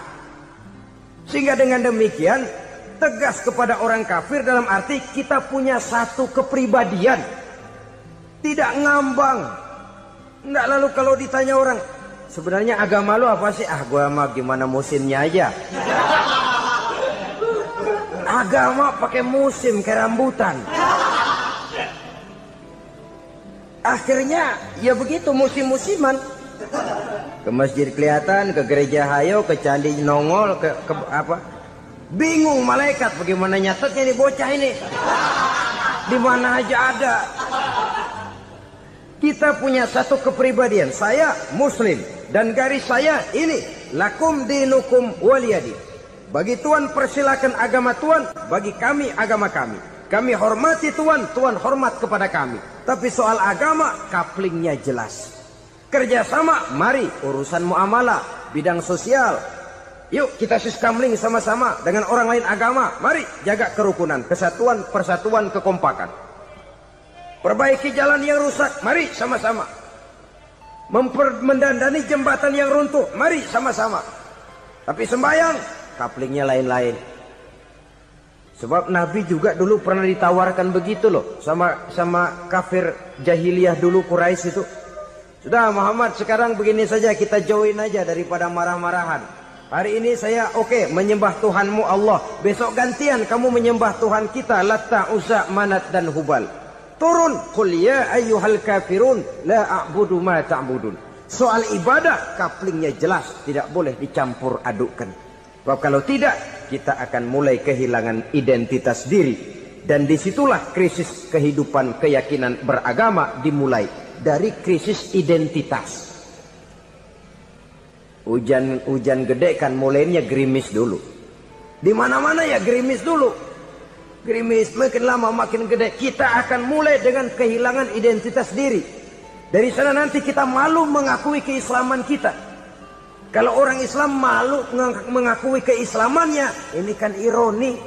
Sehingga dengan demikian tegas kepada orang kafir dalam arti kita punya satu kepribadian. Tidak ngambang. Enggak, lalu kalau ditanya orang, sebenarnya agama lu apa sih? Gua mah gimana musimnya aja. Agama pakai musim kayak rambutan. Akhirnya ya begitu, musim-musiman. Ke masjid kelihatan, ke gereja hayo, ke candi nongol, ke apa? Bingung malaikat bagaimana nyatetnya nih bocah ini. Di mana aja ada. Kita punya satu kepribadian. Saya muslim dan garis saya ini, lakum dinukum waliyadi. Bagi Tuhan persilakan agama Tuhan, bagi kami agama kami. Kami hormati Tuhan, Tuhan hormat kepada kami. Tapi soal agama, couplingnya jelas. Kerjasama, mari urusan muamalah, bidang sosial. Yuk kita siskamling sama-sama dengan orang lain agama. Mari jaga kerukunan, kesatuan, persatuan, kekompakan. Perbaiki jalan yang rusak, mari sama-sama. Mendandani jembatan yang runtuh, mari sama-sama. Tapi sembahyang, couplingnya lain-lain. Sebab Nabi juga dulu pernah ditawarkan begitu loh sama kafir jahiliyah dulu, Quraisy itu. Sudah Muhammad, sekarang begini saja, kita join aja daripada marah-marahan. Hari ini saya oke, menyembah Tuhanmu Allah. Besok gantian kamu menyembah Tuhan kita, Latta, Uzza, Manat dan Hubal. turun, qul ya ayyuhal kafirun la a'budu ma ta'budun. Soal ibadah kaplingnya jelas, tidak boleh dicampur adukkan. Sebab kalau tidak, kita akan mulai kehilangan identitas diri. Dan disitulah krisis kehidupan keyakinan beragama dimulai, dari krisis identitas. Hujan gede kan mulainya gerimis dulu. Di mana-mana ya gerimis dulu. Gerimis makin lama makin gede, kita akan mulai dengan kehilangan identitas diri. Dari sana nanti kita malu mengakui keislaman kita. Kalau orang Islam malu mengakui keislamannya, ini kan ironi,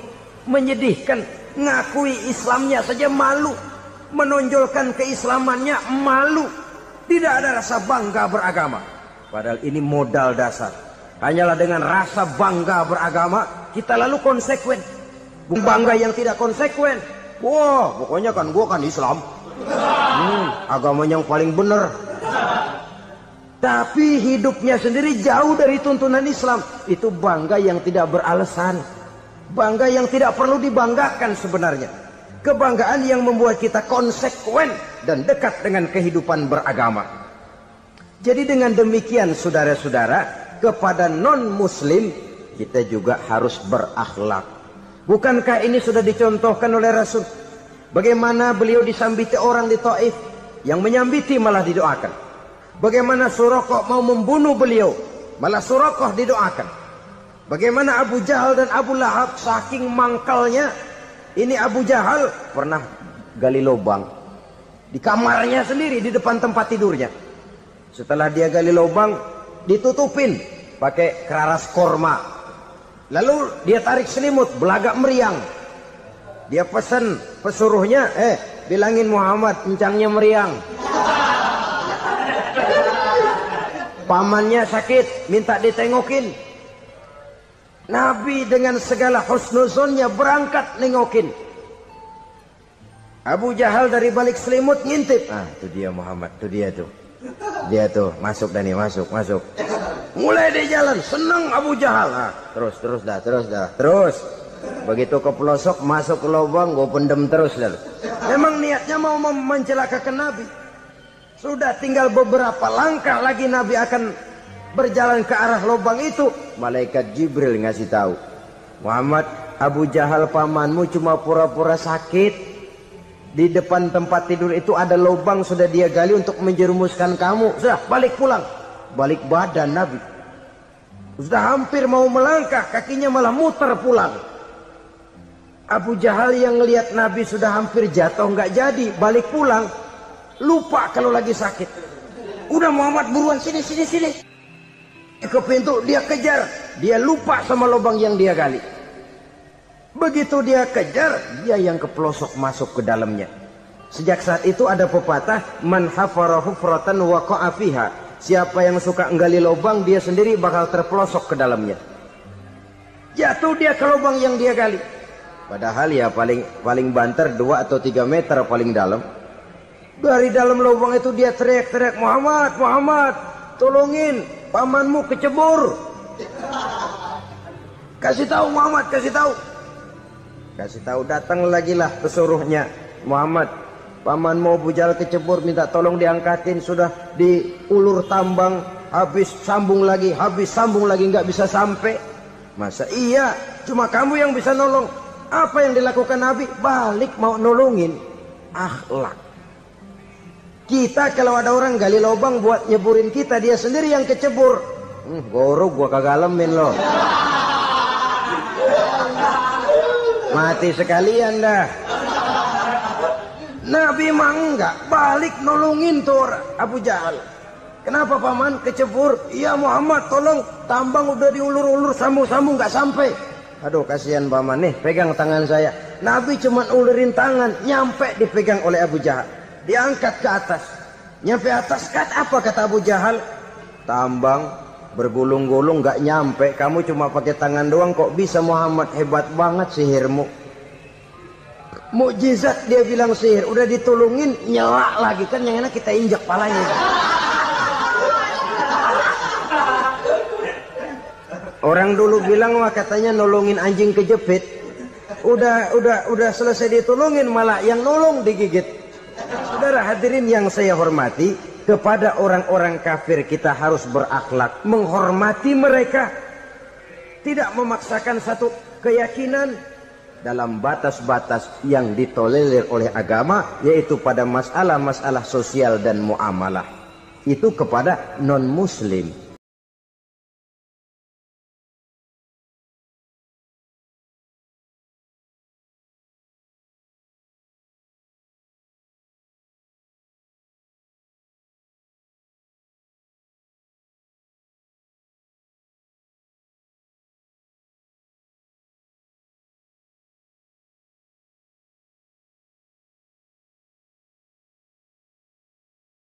menyedihkan. Ngakui Islamnya saja malu, menonjolkan keislamannya malu, tidak ada rasa bangga beragama. Padahal ini modal dasar. Hanyalah dengan rasa bangga beragama kita lalu konsekuen. Bangga yang tidak konsekuen, wah pokoknya kan gua kan Islam, agama yang paling benar. Tapi hidupnya sendiri jauh dari tuntunan Islam. Itu bangga yang tidak beralasan, bangga yang tidak perlu dibanggakan sebenarnya. Kebanggaan yang membuat kita konsekuen dan dekat dengan kehidupan beragama. Jadi dengan demikian saudara-saudara, kepada non-muslim kita juga harus berakhlak. Bukankah ini sudah dicontohkan oleh Rasul? Bagaimana beliau disambiti orang di Taif, yang menyambiti malah didoakan. Bagaimana Suraqah mau membunuh beliau, malah Suraqah didoakan. Bagaimana Abu Jahal dan Abu Lahab saking mangkalnya. Ini Abu Jahal pernah gali lubang di kamarnya sendiri, di depan tempat tidurnya. Setelah dia gali lubang, ditutupin pakai keraras korma. Lalu dia tarik selimut, belagak meriang. Dia pesan pesuruhnya, bilangin Muhammad encangnya meriang. Pamannya sakit, minta ditengokin. Nabi dengan segala husnuzonnya berangkat nengokin. Abu Jahal dari balik selimut ngintip. Itu dia Muhammad, itu dia tuh. Dia tuh, masuk Dani, masuk. Mulai di jalan, senang Abu Jahal. Terus. Begitu ke pelosok, masuk ke lubang, gue pendem terus lalu. Memang niatnya mau mencelakakan Nabi. Sudah tinggal beberapa langkah lagi Nabi akan berjalan ke arah lubang itu. Malaikat Jibril ngasih tahu, Muhammad, Abu Jahal pamanmu cuma pura-pura sakit. Di depan tempat tidur itu ada lubang sudah dia gali untuk menjerumuskan kamu. Sudah balik pulang. Balik badan Nabi. Sudah hampir mau melangkah, kakinya malah muter pulang. Abu Jahal yang ngelihat Nabi sudah hampir jatuh nggak jadi, balik pulang. Lupa kalau lagi sakit. Udah Muhammad buruan sini. Ke pintu dia kejar. Dia lupa sama lubang yang dia gali. Begitu dia kejar, dia yang ke pelosok masuk ke dalamnya. Sejak saat itu ada pepatah, man hafara hufratan waqa'a fiha. Siapa yang suka nggali lubang, dia sendiri bakal terpelosok ke dalamnya. Jatuh dia ke lubang yang dia gali. Padahal ya paling banter 2 atau 3 meter paling dalam. Dari dalam lubang itu dia teriak-teriak, Muhammad, tolongin, pamanmu kecebur. Kasih tahu Muhammad, kasih tahu, datang lagi lah pesuruhnya. Muhammad, pamanmu Abu Jahal kecebur, minta tolong diangkatin. Sudah diulur tambang, habis sambung lagi, nggak bisa sampai. Masa iya, cuma kamu yang bisa nolong. Apa yang dilakukan Nabi? Balik mau nolongin. Akhlak. Kita kalau ada orang gali lubang buat nyeburin kita, dia sendiri yang kecebur. Gorok gua kagak lemin loh. Mati sekalian dah. Nabi mah enggak, balik nolongin tuh Abu Jahal. Kenapa paman kecebur? Iya Muhammad, tolong, tambang udah diulur-ulur, sambung-sambung nggak sampai. Aduh kasihan paman, nih pegang tangan saya. Nabi cuma ulurin tangan, nyampe dipegang oleh Abu Jahal. Diangkat ke atas. Nyampe atas, apa kata Abu Jahal? Tambang bergulung-gulung nggak nyampe, kamu cuma pakai tangan doang kok bisa Muhammad, hebat banget sihirmu. Mukjizat dia bilang sihir, udah ditolongin nyela lagi, kan yang enak kita injak palanya. Orang dulu bilang wah katanya nolongin anjing kejepit. Udah selesai ditolongin malah yang nolong digigit. Saudara hadirin yang saya hormati, kepada orang-orang kafir kita harus berakhlak, menghormati mereka, tidak memaksakan satu keyakinan dalam batas-batas yang ditolerir oleh agama, yaitu pada masalah-masalah sosial dan muamalah. Itu kepada non-muslim.